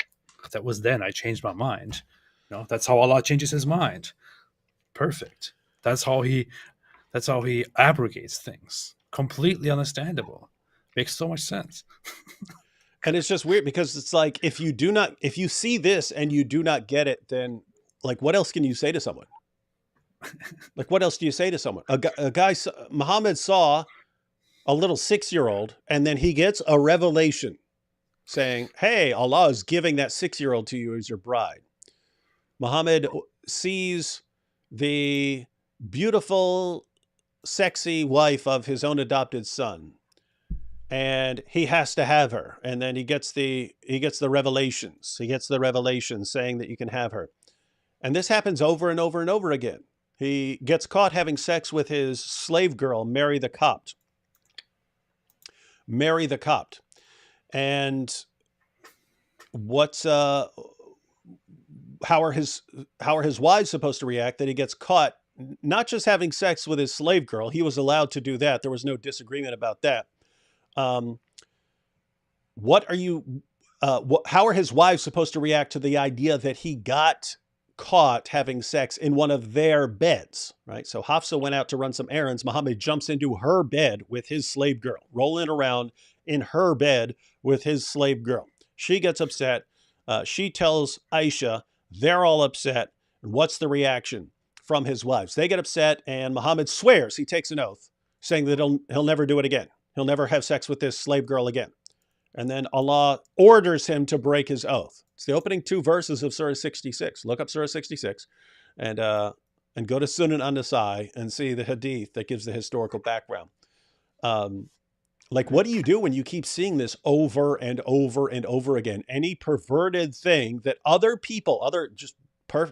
that was then. I changed my mind. That's how Allah changes his mind. Perfect. That's how he abrogates things. Completely understandable. Makes so much sense. And it's just weird because it's like, if you see this and you do not get it, then like, what else can you say to someone? Like, what else do you say to someone? A guy, Muhammad saw a little 6-year-old and then he gets a revelation saying, hey, Allah is giving that 6-year-old to you as your bride. Muhammad sees the beautiful, sexy wife of his own adopted son, and he has to have her. And then he gets the revelations. He gets the revelations saying that you can have her. And this happens over and over and over again. He gets caught having sex with his slave girl, Mary the Copt. Mary the Copt. And how are his wives supposed to react that he gets caught not just having sex with his slave girl? He was allowed to do that. There was no disagreement about that. How are his wives supposed to react to the idea that he got caught having sex in one of their beds, right? So Hafsa went out to run some errands. Muhammad jumps into her bed with his slave girl, rolling around in her bed with his slave girl. She gets upset. She tells Aisha, they're all upset. And what's the reaction from his wives? They get upset, and Muhammad swears, he takes an oath, saying that he'll never do it again. He'll never have sex with this slave girl again. And then Allah orders him to break his oath. It's the opening 2 verses of Surah 66. Look up Surah 66 and go to Sunan an-Nasai and see the hadith that gives the historical background. Like, what do you do when you keep seeing this over and over and over again? Any perverted thing that other people,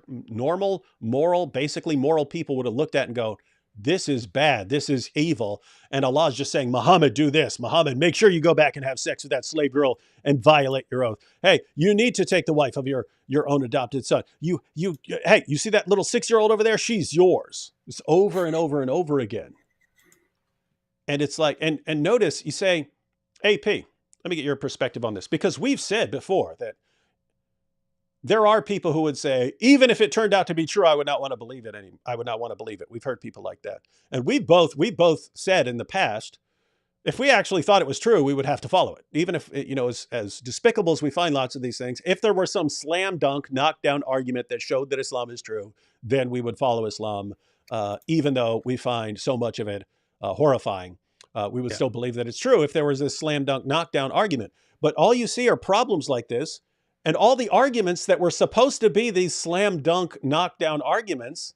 normal, moral, basically moral people would have looked at and go, this is bad. This is evil. And Allah is just saying, Muhammad, do this. Muhammad, make sure you go back and have sex with that slave girl and violate your oath. Hey, you need to take the wife of your own adopted son. Hey, you see that little 6-year-old over there? She's yours. It's over and over and over again. And it's like, and notice you say, AP, let me get your perspective on this, because we've said before that there are people who would say, even if it turned out to be true, I would not want to believe it. I would not want to believe it. We've heard people like that. And we both said in the past, if we actually thought it was true, we would have to follow it. Even if, as despicable as we find lots of these things, if there were some slam dunk knockdown argument that showed that Islam is true, then we would follow Islam, even though we find so much of it horrifying. We would still believe that it's true if there was this slam dunk knockdown argument. But all you see are problems like this. And all the arguments that were supposed to be these slam dunk knockdown arguments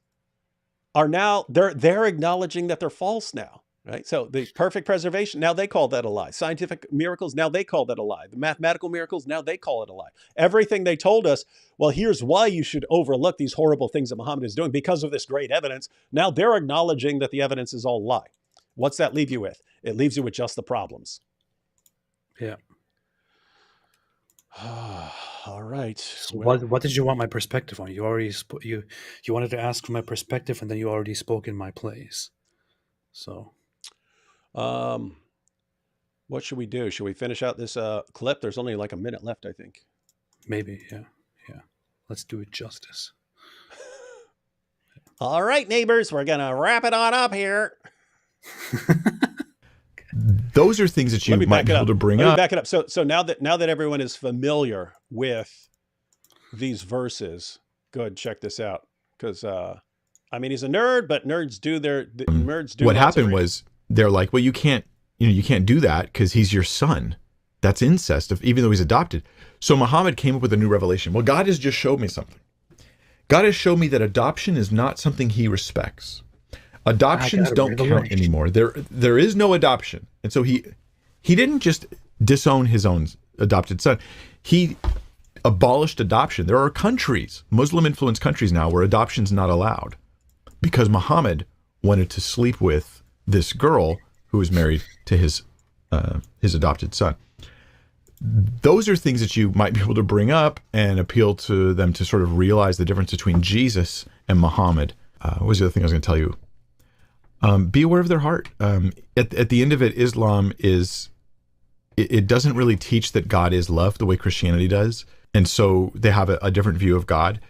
are now, they're acknowledging that they're false now, right? So the perfect preservation, now they call that a lie. Scientific miracles, now they call that a lie. The mathematical miracles, now they call it a lie. Everything they told us, well, here's why you should overlook these horrible things that Muhammad is doing because of this great evidence. Now they're acknowledging that the evidence is all lie. What's that leave you with? It leaves you with just the problems. Yeah. All right. So Well, what did you want my perspective on? You already you wanted to ask for my perspective, and then you already spoke in my place. So what should we do? Should we finish out this clip? There's only like a minute left, I think. maybe, yeah. Let's do it justice. All right, neighbors, we're going to wrap it on up here. Those are things that you might be able to bring Let me up. back it up. So now that everyone is familiar with these verses, go ahead and check this out. Because I mean, he's a nerd, but nerds do nerds do. What lots of happened reading. was they're like, well, you can't do that because he's your son. That's incest, even though he's adopted. So Muhammad came up with a new revelation. Well, God has just showed me something. God has shown me that adoption is not something he respects. Adoptions don't count anymore. There is no adoption. And so he didn't just disown his own adopted son. He abolished adoption. There are countries, Muslim-influenced countries now, where adoption's not allowed because Muhammad wanted to sleep with this girl who was married to his adopted son. Those are things that you might be able to bring up and appeal to them to sort of realize the difference between Jesus and Muhammad. What was the other thing I was going to tell you? Be aware of their heart. At the end of it, Islam it doesn't really teach that God is love the way Christianity does. And so they have a different view of God.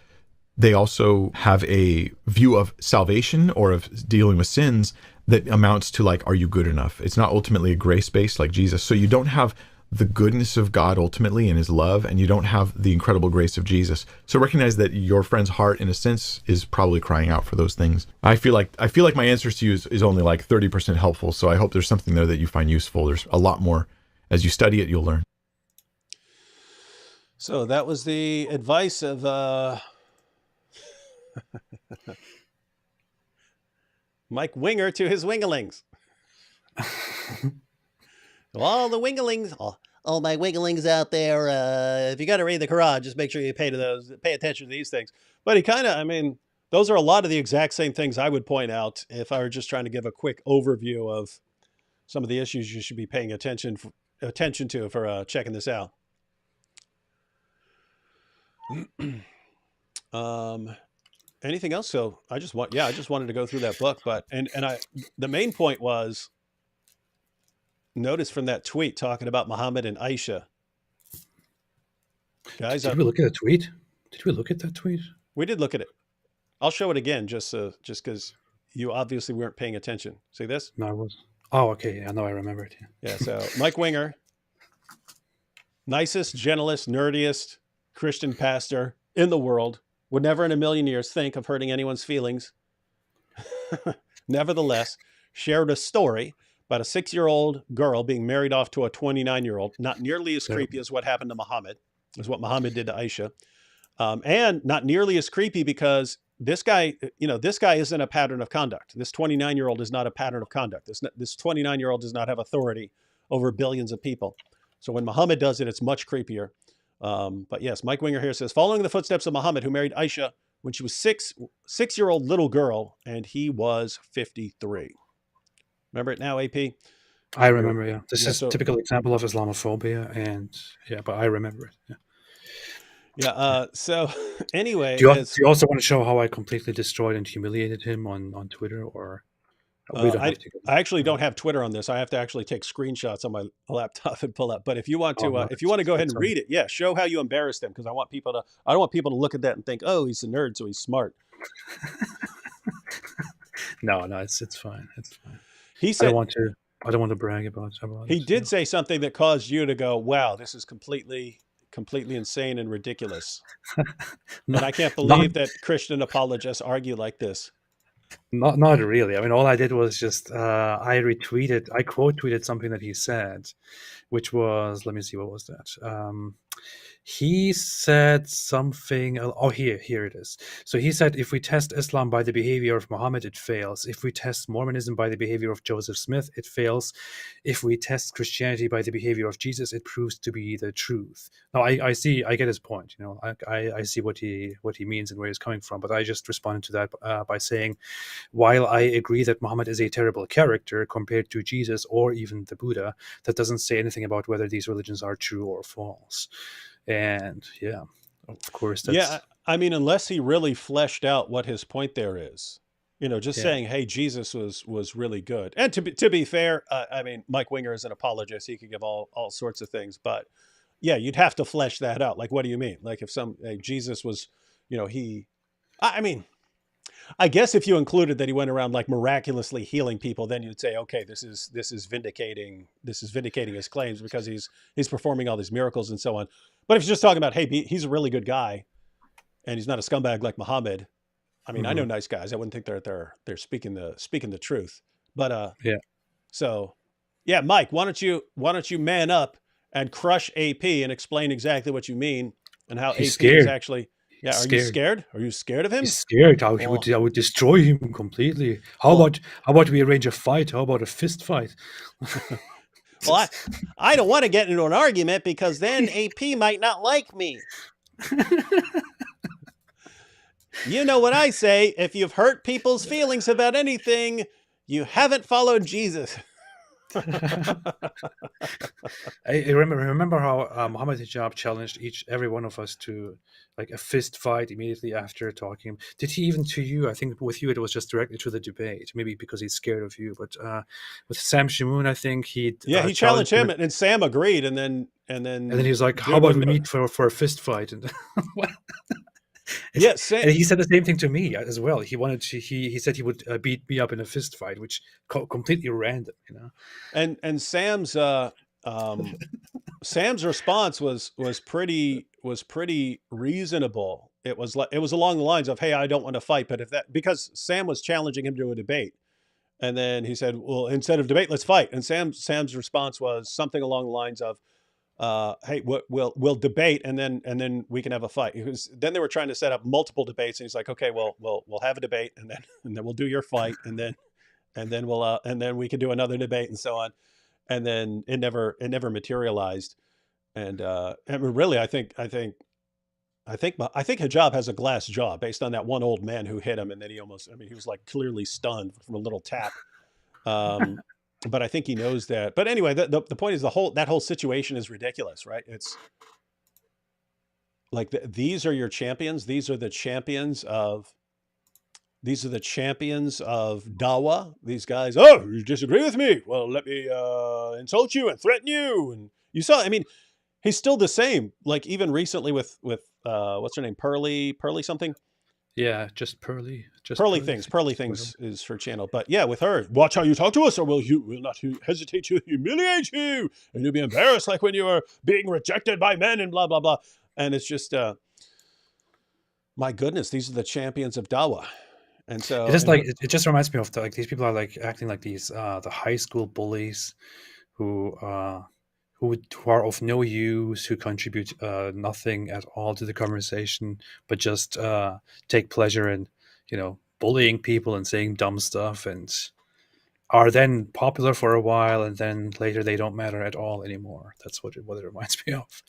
They also have a view of salvation or of dealing with sins that amounts to like, are you good enough? It's not ultimately a grace-based like Jesus. So you don't have the goodness of God ultimately in his love, and you don't have the incredible grace of Jesus. So recognize that your friend's heart, in a sense, is probably crying out for those things. I feel like my answers to you is only like 30% helpful. So I hope there's something there that you find useful. There's a lot more. As you study it, you'll learn. So that was the advice of Mike Winger to his winglings. All the winglings, all my winglings out there. If you got to read the Quran, just make sure you pay attention to these things. But he kind of, I mean, those are a lot of the exact same things I would point out if I were just trying to give a quick overview of some of the issues you should be paying attention to for checking this out. Anything else? So I just wanted to go through that book, but the main point was, notice from that tweet talking about Muhammad and Aisha. Guys, did we look at a tweet? Did we look at that tweet? We did look at it. I'll show it again just because you obviously weren't paying attention. See this? No, I was. Oh, okay. I know. I remember it. Yeah. So Mike Winger, nicest, gentlest, nerdiest Christian pastor in the world, would never in a million years think of hurting anyone's feelings. Nevertheless, shared a story about a 6-year-old girl being married off to a 29-year-old. Not nearly as creepy as what happened to Muhammad, is what Muhammad did to Aisha. And not nearly as creepy because this guy isn't a pattern of conduct. This 29-year-old is not a pattern of conduct. This 29-year-old does not have authority over billions of people. So when Muhammad does it, it's much creepier. But yes, Mike Winger here says, following the footsteps of Muhammad, who married Aisha when she was six-year-old little girl, and he was 53. Remember it now, AP? I remember, yeah. This is a typical example of Islamophobia, and but I remember it. Yeah. Yeah. So anyway, do you also want to show how I completely destroyed and humiliated him on Twitter, or I actually don't have Twitter on this. I have to actually take screenshots on my laptop and pull up. But if you want to, go ahead and read it, yeah, show how you embarrassed him, because I don't want people to look at that and think, oh, he's a nerd, so he's smart. No, it's fine. It's fine. He said, I don't want to brag about he this, did say something that caused you to go, wow, this is completely insane and ridiculous. And I can't believe that Christian apologists argue like this. Not really. I mean, all I did was just I quote tweeted something that he said, which was, let me see, what was that? He said something. Oh, here it is. So he said, if we test Islam by the behavior of Muhammad, it fails. If we test Mormonism by the behavior of Joseph Smith, it fails. If we test Christianity by the behavior of Jesus, it proves to be the truth. Now, I get his point. I see what he means and where he's coming from. But I just responded to that by saying, while I agree that Muhammad is a terrible character compared to Jesus or even the Buddha, that doesn't say anything about whether these religions are true or false. And yeah, of course, that's Yeah, I mean, unless he really fleshed out what his point there is, just yeah. saying, "Hey, Jesus was really good." And to be fair, I mean, Mike Winger is an apologist; he could give all sorts of things, but yeah, you'd have to flesh that out. Like, what do you mean? Like, if Jesus was, he, I mean, I guess if you included that he went around like miraculously healing people, then you'd say, okay, this is vindicating his claims because he's performing all these miracles and so on. But if you're just talking about, hey, he's a really good guy, and he's not a scumbag like Muhammad. I mean, I know Mhm. nice guys. I wouldn't think they're speaking the truth. But Yeah. so yeah, Mike, why don't you man up and crush AP and explain exactly what you mean and how He's AP is scared. actually. He's Yeah, are you scared. scared? Are you scared of He's him? scared. How Well, I would destroy him completely. well, How about we arrange a fight? How about a fist fight? Well, I don't want to get into an argument because then AP might not like me. You know what I say? If you've hurt people's feelings about anything, you haven't followed Jesus. I remember how Muhammad Hijab challenged every one of us to like a fist fight immediately after talking. Did he even to you? I think with you it was just directly to the debate, maybe because he's scared of you. But with Sam Shamoon, I think he Yeah, he challenged challenged him, him, and Sam agreed, and then and then he was like, "How dude about was we meet for a fist fight?" And yeah, Sam, and he said the same thing to me as well. He wanted to. He said he would beat me up in a fist fight, which completely random, you know. and um, Sam's response was pretty reasonable. It was along the lines of, "Hey, I don't want to fight, but if that," because Sam was challenging him to a debate, and then he said, "Well, instead of debate, let's fight." And Sam's response was something along the lines of, "Hey, we'll debate, and then we can have a fight." Then they were trying to set up multiple debates, and he's like, "Okay, well, we'll have a debate, and then we'll do your fight, and then and then we can do another debate, and so on." And then it never materialized. And I mean, really, I think Hijab has a glass jaw based on that one old man who hit him, and then he was like clearly stunned from a little tap. Um, but I think he knows that. But anyway, the point is that whole situation is ridiculous, right? It's like these are your champions. These are the champions of Dawa. These guys, oh, you disagree with me? Well, let me insult you and threaten you. And you saw, I mean, he's still the same. Like even recently with what's her name, Pearly something. Yeah, just Pearly. Pearly Things is her channel. But yeah, with her, watch how you talk to us, or we'll not hesitate to humiliate you, and you'll be embarrassed like when you are being rejected by men and blah blah blah. And it's just, my goodness, these are the champions of Dawa. And so It just like it just reminds me of like these people are like acting like these the high school bullies who who are of no use, who contribute nothing at all to the conversation, but just take pleasure in bullying people and saying dumb stuff, and are then popular for a while, and then later they don't matter at all anymore. That's what it reminds me of.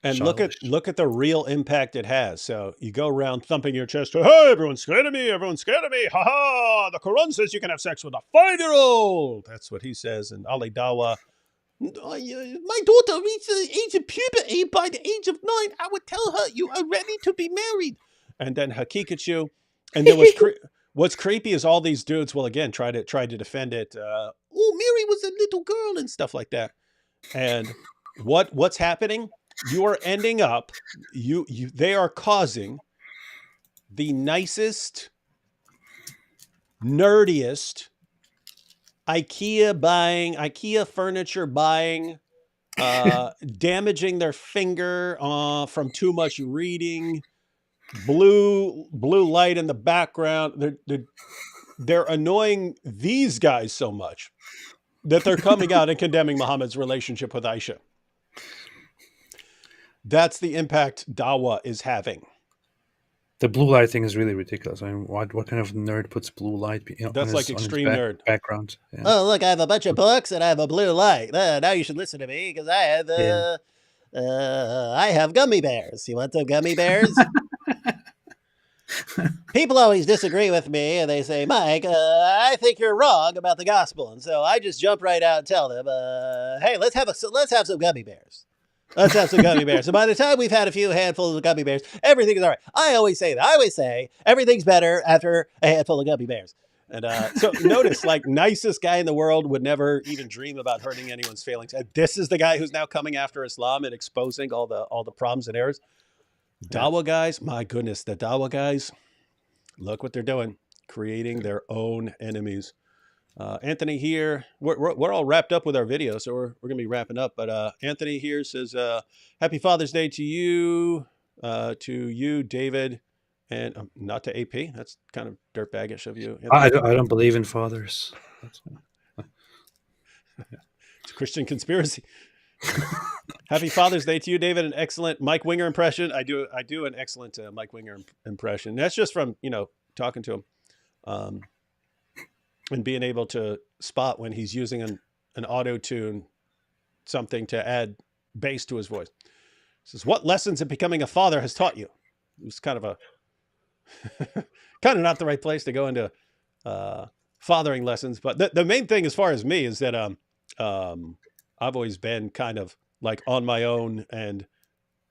And Childish. look at the real impact it has. So you go around thumping your chest, hey, everyone's scared of me, ha ha, the Quran says you can have sex with a 5-year-old. That's what he says. And Ali Dawa, my daughter reached the age of puberty. By the age of 9, I would tell her you are ready to be married. And then Hakikachu. And then what's creepy is all these dudes will again try to defend it. Oh, Mary was a little girl and stuff like that. And what's happening? You are ending up, they are causing the nicest, nerdiest IKEA furniture buying, damaging their finger from too much reading, blue light in the background. They're annoying these guys so much that they're coming out and condemning Muhammad's relationship with Aisha. That's the impact Dawa is having. The blue light thing is really ridiculous. I mean, what kind of nerd puts blue light? That's like extreme nerd background. Yeah. Oh, look, I have a bunch of books and I have a blue light. Now you should listen to me because I have gummy bears. You want some gummy bears? People always disagree with me, and they say, Mike, I think you're wrong about the gospel. And so I just jump right out and tell them, hey, let's have some gummy bears. Let's have some gummy bears. So by the time we've had a few handfuls of gummy bears, everything is all right. I always say that. I always say everything's better after a handful of gummy bears. And so notice, like, nicest guy in the world would never even dream about hurting anyone's feelings. And this is the guy who's now coming after Islam and exposing all the problems and errors. Dawa guys, my goodness, the Dawa guys, look what they're doing, creating their own enemies. Anthony here, we're all wrapped up with our video, so we're going to be wrapping up. But Anthony here says, Happy Father's Day to you, David, and not to AP. That's kind of dirtbaggish of you. I don't believe in fathers. It's a Christian conspiracy. Happy Father's Day to you, David. An excellent Mike Winger impression. I do an excellent Mike Winger impression. That's just from, talking to him. And being able to spot when he's using an auto-tune, something to add bass to his voice. He says, what lessons in becoming a father has taught you? It was kind of not the right place to go into fathering lessons. But the main thing as far as me is that I've always been kind of like on my own and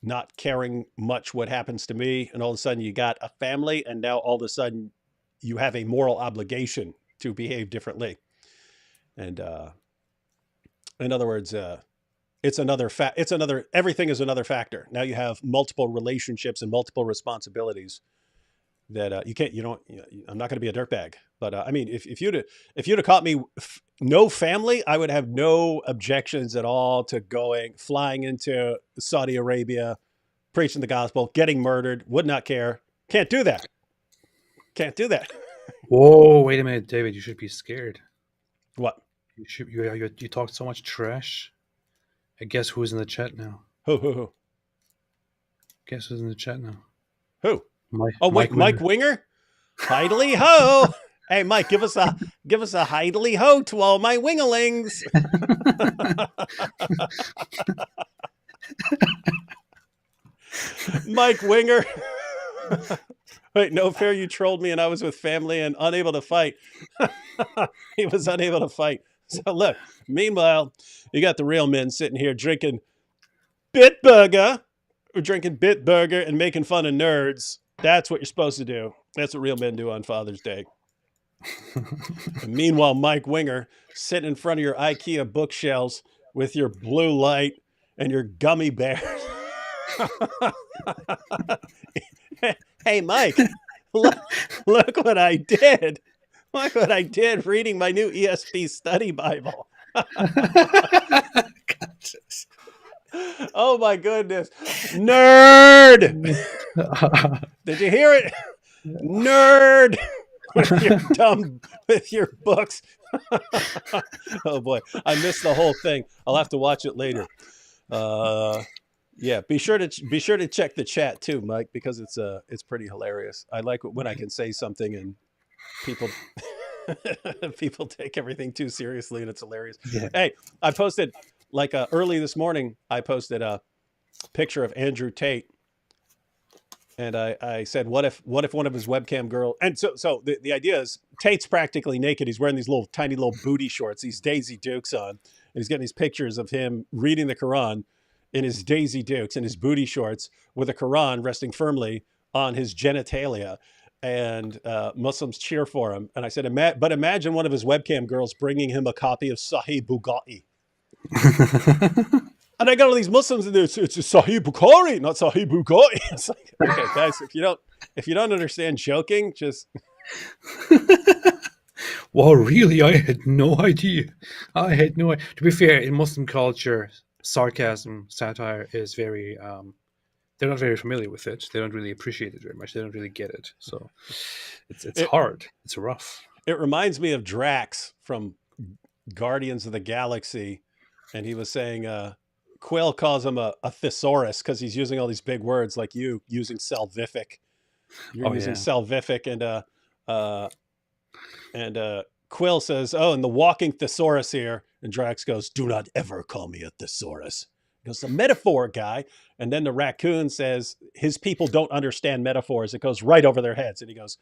not caring much what happens to me. And all of a sudden you got a family, and now all of a sudden you have a moral obligation to behave differently. And in other words, everything is another factor. Now you have multiple relationships and multiple responsibilities that I'm not going to be a dirtbag. But I mean, if you'd have caught me no family, I would have no objections at all to flying into Saudi Arabia, preaching the gospel, getting murdered, would not care. Can't do that. Whoa, wait a minute, David. You should be scared. What? You talked so much trash. I guess who's in the chat now? Who? Guess who's in the chat now? Who? Mike Winger. Hidely ho! Hey, Mike, give us a hidely ho to all my winglings. Mike Winger. Wait, no fair, you trolled me and I was with family and unable to fight. He was unable to fight. So look, meanwhile, you got the real men sitting here drinking Bitburger and making fun of nerds. That's what you're supposed to do. That's what real men do on Father's Day. And meanwhile, Mike Winger sitting in front of your IKEA bookshelves with your blue light and your gummy bears. Hey, Mike, look what I did. Look what I did reading my new ESV study Bible. Oh, my goodness. Nerd! Did you hear it? Nerd! With your books. Oh, boy. I missed the whole thing. I'll have to watch it later. Yeah, be sure to check the chat too, Mike, because it's pretty hilarious. I like when I can say something and people take everything too seriously, and it's hilarious. Yeah. Hey, I posted early this morning. I posted a picture of Andrew Tate, and I said, what if one of his webcam girl? And so the idea is Tate's practically naked. He's wearing these tiny little booty shorts, these Daisy Dukes on, and he's getting these pictures of him reading the Quran in his Daisy Dukes and his booty shorts with a Quran resting firmly on his genitalia, and Muslims cheer for him. And I said, but imagine one of his webcam girls bringing him a copy of Sahih Bukhari. And I got all these Muslims in there. It's Sahih Bukhari, not Sahih Bukhari. It's like, okay, guys, if you don't understand joking, just. Well, really, I had no idea. To be fair, in Muslim culture, sarcasm, satire is very, they're not very familiar with it. They don't really appreciate it very much. They don't really get it. So it's hard. It's rough. It reminds me of Drax from Guardians of the Galaxy. And he was saying, Quill calls him a thesaurus because he's using all these big words like you using salvific. You're using salvific, and Quill says, "Oh, and the walking thesaurus here." And Drax goes, "Do not ever call me a thesaurus. He goes, the metaphor guy. And then the raccoon says, his people don't understand metaphors. It goes right over their heads. And he goes,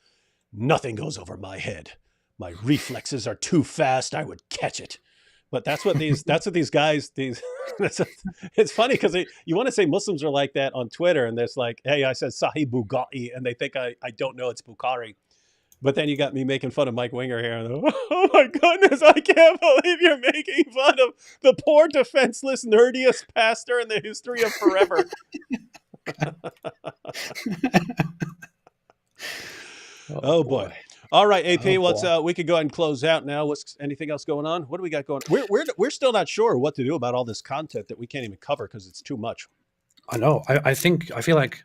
nothing goes over my head. My reflexes are too fast. I would catch it. But that's what these guys, it's funny because you want to say Muslims are like that on Twitter. And there's like, hey, I said Sahih Bukhari, and they think I don't know it's Bukhari. But then you got me making fun of Mike Winger here. And, oh my goodness, I can't believe you're making fun of the poor, defenseless, nerdiest pastor in the history of forever. Oh boy. All right, AP. We could go ahead and close out now. What's anything else going on? What do we got going? We're still not sure what to do about all this content that we can't even cover because it's too much. I know. I feel like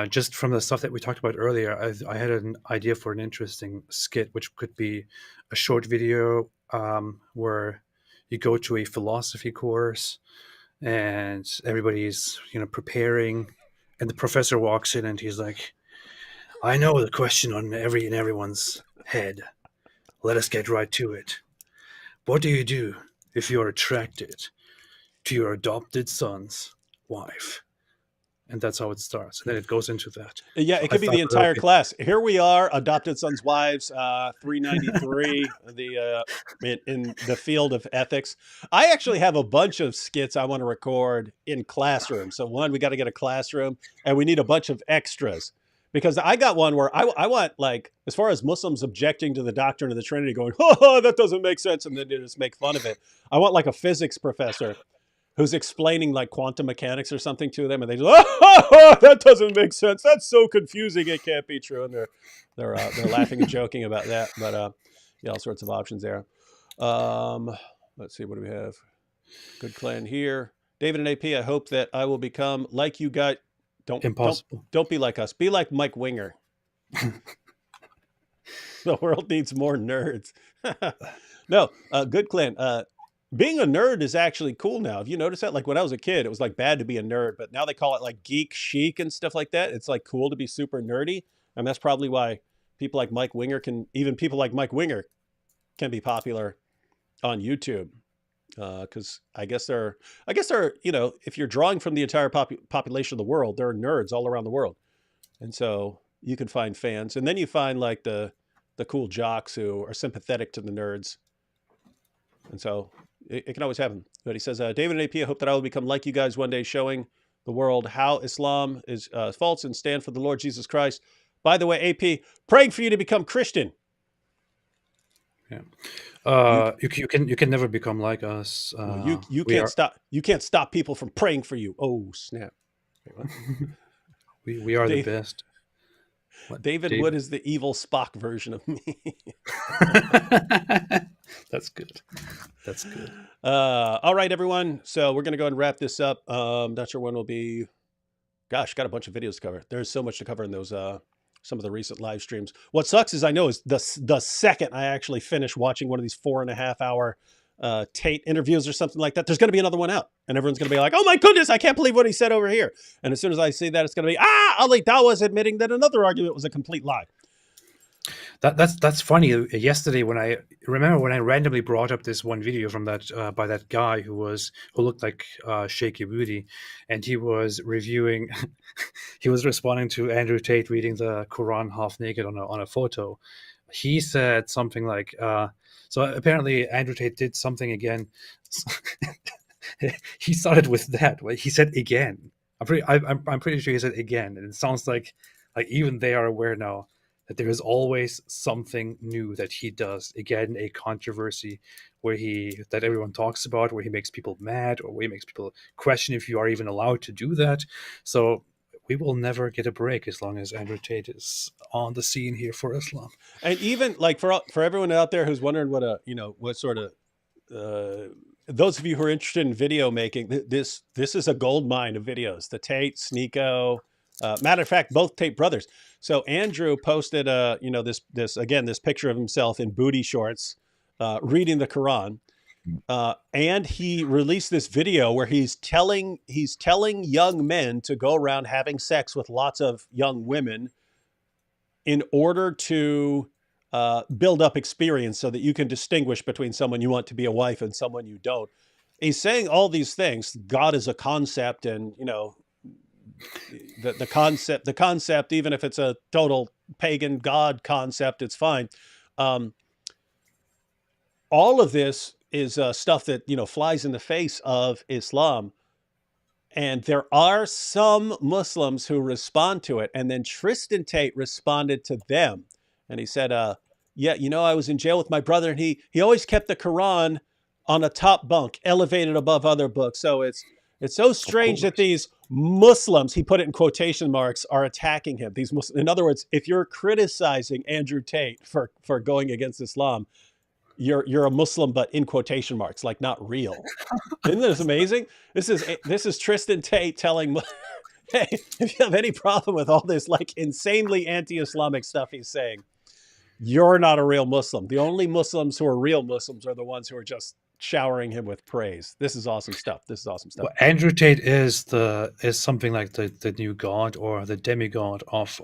just from the stuff that we talked about earlier, I had an idea for an interesting skit, which could be a short video where you go to a philosophy course and everybody's preparing, and the professor walks in and he's like, I know the question on everyone's head. Let us get right to it. What do you do if you're attracted to your adopted son's wife? And that's how it starts. And then it goes into that. Yeah, it could be the entire class. Here we are, adopted sons' wives, 393, in the field of ethics. I actually have a bunch of skits I want to record in classrooms. So one, we got to get a classroom, and we need a bunch of extras. Because I got one where I want, like, as far as Muslims objecting to the doctrine of the Trinity going, oh, that doesn't make sense, and then they just make fun of it. I want like a physics professor who's explaining like quantum mechanics or something to them, and they just, oh, that doesn't make sense. That's so confusing. It can't be true. And they're laughing and joking about that. But yeah, all sorts of options there. Let's see, what do we have? Good clan here. David and AP, I hope that I will become like you guys. Impossible. Don't be like us. Be like Mike Winger. The world needs more nerds. No, good clan. Being a nerd is actually cool now. Have you noticed that? Like when I was a kid, it was like bad to be a nerd, but now they call it like geek chic and stuff like that. It's like cool to be super nerdy. And that's probably why people like Mike Winger can be popular on YouTube. Because I guess they're, if you're drawing from the entire population of the world, there are nerds all around the world. And so you can find fans. And then you find like the cool jocks who are sympathetic to the nerds. And so it can always happen. But he says, David and AP, I hope that I will become like you guys one day, showing the world how Islam is false and stand for the Lord Jesus Christ. By the way, AP, praying for you to become Christian. Yeah. You can never become like us. You can't stop people from praying for you. Oh, snap. We are the best. David Wood is the evil Spock version of me. That's good. That's good. All right, everyone. So we're going to go ahead and wrap this up. Not sure when will be. Gosh, got a bunch of videos to cover. There's so much to cover in those some of the recent live streams. What sucks is the second I actually finish watching one of these 4.5 hour Tate interviews or something like that, there's going to be another one out, and everyone's going to be like, oh my goodness, I can't believe what he said over here. And as soon as I see that, it's going to be, ALLthat was admitting that another argument was a complete lie. That's funny. Yesterday, when I randomly brought up this one video from that by that guy who looked like Shaky Booty, and he was reviewing, he was responding to Andrew Tate reading the Quran half naked on a photo. He said something like, so apparently Andrew Tate did something again. He started with that. He said again. I'm pretty sure he said again, and it sounds like even they are aware now that there is always something new that he does. Again, a controversy that everyone talks about, where he makes people mad, or where he makes people question if you are even allowed to do that. So we will never get a break as long as Andrew Tate is on the scene here for Islam. And even like for everyone out there who's wondering what sort of those of you who are interested in video making, this is a gold mine of videos. The Tate, Sneeko. Matter of fact, both Tate brothers. So Andrew posted, this picture of himself in booty shorts, reading the Quran, and he released this video where he's telling young men to go around having sex with lots of young women in order to build up experience, so that you can distinguish between someone you want to be a wife and someone you don't. he's saying all these things. God is a concept, and you know, the concept, even if it's a total pagan god concept, it's fine. Um, all of this is stuff that, you know, flies in the face of Islam. And there are some Muslims who respond to it. And then Tristan Tate responded to them. And he said, yeah, you know, I was in jail with my brother, and he always kept the Quran on a top bunk, elevated above other books. So it's so strange that these Muslims, he put it in quotation marks, are attacking him. These Muslims, in other words, if you're criticizing Andrew Tate for going against Islam, you're a Muslim, but in quotation marks, like not real. Isn't this amazing? This is Tristan Tate telling, hey, if you have any problem with all this like insanely anti-Islamic stuff he's saying, you're not a real Muslim. The only Muslims who are real Muslims are the ones who are just showering him with praise. This is awesome stuff. This is awesome stuff. Well, Andrew Tate is something like the new god or the demigod of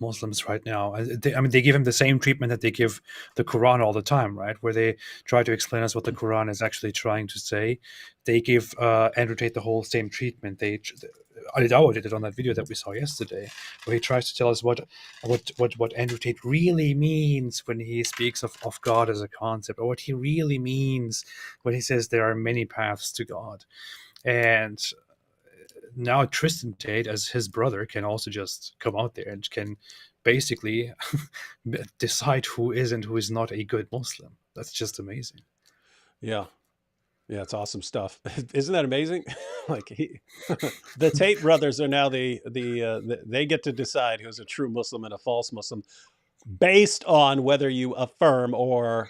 Muslims right now. They give him the same treatment that they give the Quran all the time, right? Where they try to explain us what the Quran is actually trying to say. They give Andrew Tate the whole same treatment. Alidawa did it on that video that we saw yesterday, where he tries to tell us what Andrew Tate really means when he speaks of God as a concept, or what he really means when he says there are many paths to God. And now Tristan Tate, as his brother, can also just come out there and can basically decide who is and who is not a good Muslim. That's just amazing. Yeah. Yeah, it's awesome stuff. Isn't that amazing? Like the Tate brothers are now they get to decide who's a true Muslim and a false Muslim based on whether you affirm or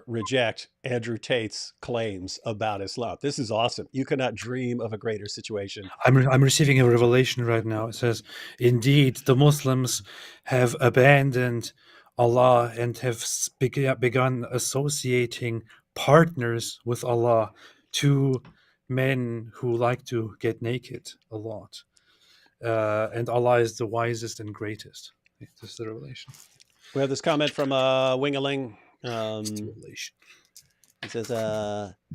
reject Andrew Tate's claims about Islam. This is awesome. You could not dream of a greater situation. I'm receiving a revelation right now. It says, indeed, the Muslims have abandoned Allah and have begun associating partners with Allah, two men who like to get naked a lot. And Allah is the wisest and greatest. This is the revelation. We have this comment from Wingaling. Revelation. He says,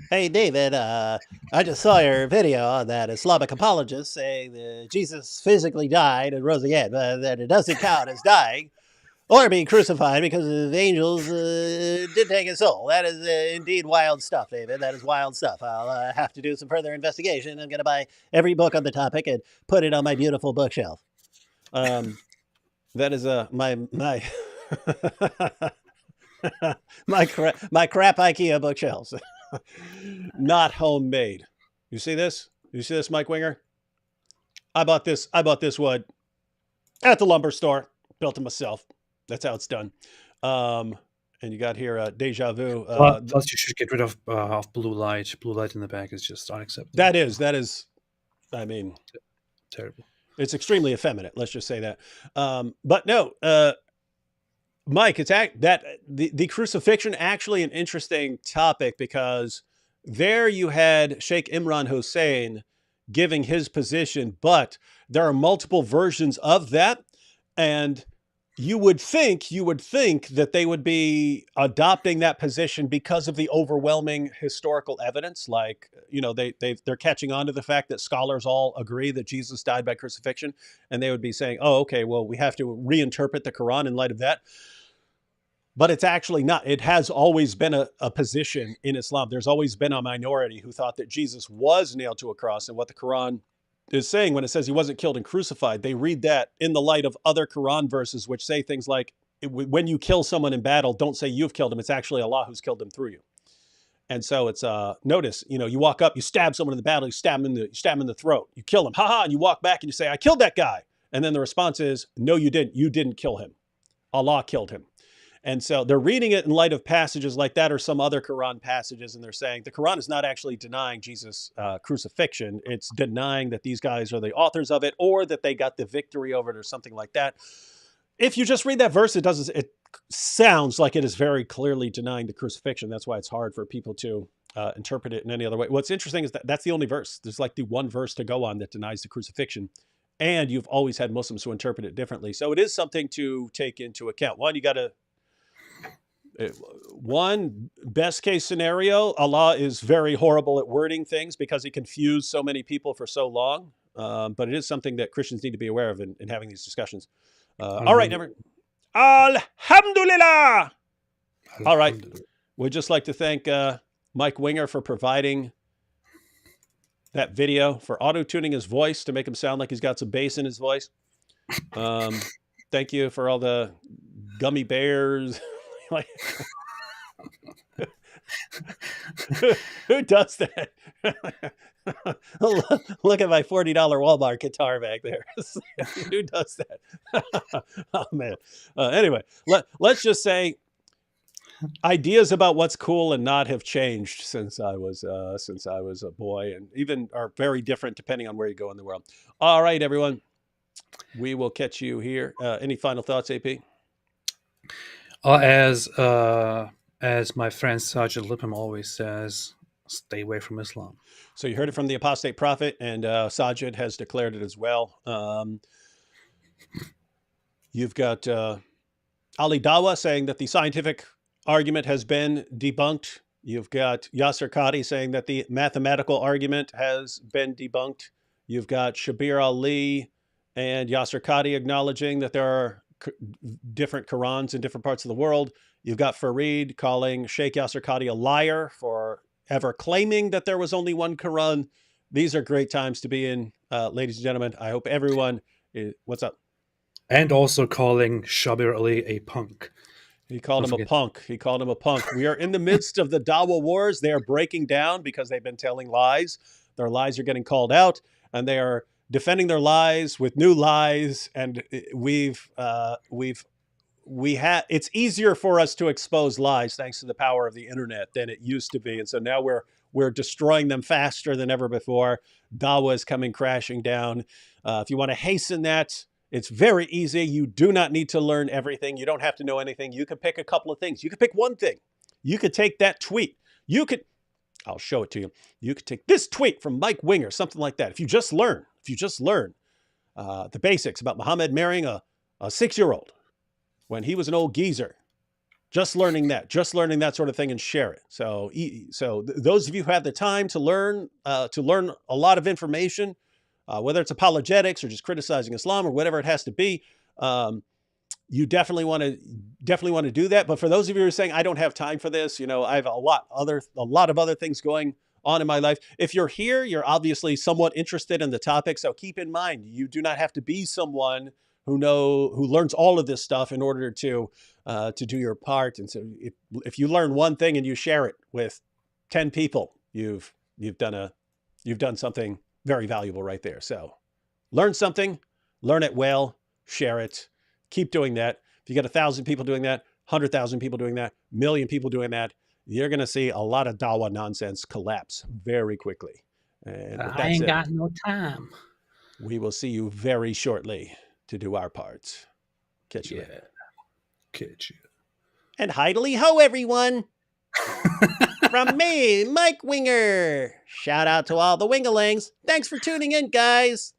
hey, David, I just saw your video on that Islamic apologist saying that Jesus physically died and rose again, but that it doesn't count as dying or being crucified because the angels did take his soul. That is indeed wild stuff, David. That is wild stuff. I'll have to do some further investigation. I'm going to buy every book on the topic and put it on my beautiful bookshelf. That is my my crap IKEA bookshelves. Not homemade. You see this? You see this, Mike Winger? I bought this wood at the lumber store. Built it myself. That's how it's done. And you got here Deja Vu. Plus, you should get rid of blue light. Blue light in the back is just unacceptable. That is. I mean, terrible. It's extremely effeminate. Let's just say that. But no, Mike, it's the crucifixion actually an interesting topic, because there you had Sheikh Imran Hussein giving his position, but there are multiple versions of that, and you would think that they would be adopting that position because of the overwhelming historical evidence. Like, you know, they're catching on to the fact that scholars all agree that Jesus died by crucifixion, and they would be saying, oh, okay, well, we have to reinterpret the Quran in light of that. But it's actually not. It has always been a position in Islam. There's always been a minority who thought that Jesus was nailed to a cross, and what the Quran is saying when it says he wasn't killed and crucified, they read that in the light of other Quran verses which say things like, when you kill someone in battle, don't say you've killed him. It's actually Allah who's killed him through you. And so it's notice, you know, you walk up, you stab someone in the battle, you stab him in the throat, you kill him, and you walk back and you say, I killed that guy. And then the response is, no, you didn't kill him. Allah killed him. And so they're reading it in light of passages like that or some other Quran passages, and they're saying the Quran is not actually denying Jesus' crucifixion. It's denying that these guys are the authors of it, or that they got the victory over it, or something like that. If you just read that verse, it sounds like it is very clearly denying the crucifixion. That's why it's hard for people to interpret it in any other way. What's interesting is that that's the only verse. There's like the one verse to go on that denies the crucifixion. And you've always had Muslims who interpret it differently. So it is something to take into account. One, you got to One, best case scenario, Allah is very horrible at wording things because he confused so many people for so long. But it is something that Christians need to be aware of in having these discussions. All right, never. Alhamdulillah. All right. We'd just like to thank Mike Winger for providing that video, for auto-tuning his voice to make him sound like he's got some bass in his voice. Thank you for all the gummy bears. Like, who does that? Look at my $40 Walmart guitar back there. Who does that? Oh man. Anyway, let's just say ideas about what's cool and not have changed since I was a boy, and even are very different depending on where you go in the world. All right, everyone. We will catch you here. Any final thoughts, AP? As my friend Sergeant Lipham always says, stay away from Islam. So you heard it from the apostate prophet, and Sajid has declared it as well. You've got Ali Dawa saying that the scientific argument has been debunked. You've got Yasser Qadi saying that the mathematical argument has been debunked. You've got Shabir Ali and Yasser Qadi acknowledging that there are different Qurans in different parts of the world. You've got Fareed calling Sheikh Yasser Qadi a liar for ever claiming that there was only one Quran. These are great times to be in, ladies and gentlemen. I hope everyone what's up? And also calling Shabir Ali a punk. He called him a punk. He called him a punk. We are in the midst of the Dawa wars. They are breaking down because they've been telling lies. Their lies are getting called out, and they are defending their lies with new lies. And it's easier for us to expose lies thanks to the power of the internet than it used to be. And so now we're destroying them faster than ever before. Dawa is coming crashing down. If you want to hasten that, it's very easy. You do not need to learn everything. You don't have to know anything. You can pick a couple of things. You could pick one thing. You could take that tweet. I'll show it to you. You could take this tweet from Mike Winger, something like that. If you just learn the basics about Muhammad marrying a 6-year-old when he was an old geezer, just learning that sort of thing, and share it. So those of you who have the time to learn a lot of information, whether it's apologetics or just criticizing Islam or whatever it has to be, you definitely want to do that. But for those of you who are saying, I don't have time for this, I have a lot of other things going on in my life. If you're here, you're obviously somewhat interested in the topic. So keep in mind, you do not have to be someone who learns all of this stuff in order to do your part. And so if you learn one thing and you share it with 10 people, you've done something very valuable right there. So learn something, learn it well, share it, keep doing that. If you get 1,000 people doing that, 100,000 people doing that, 1 million people doing that, you're going to see a lot of Dawa nonsense collapse very quickly. And I ain't got no time. We will see you very shortly to do our part. Catch you later. Catch you. And heidily ho, everyone. From me, Mike Winger. Shout out to all the Wingalings. Thanks for tuning in, guys.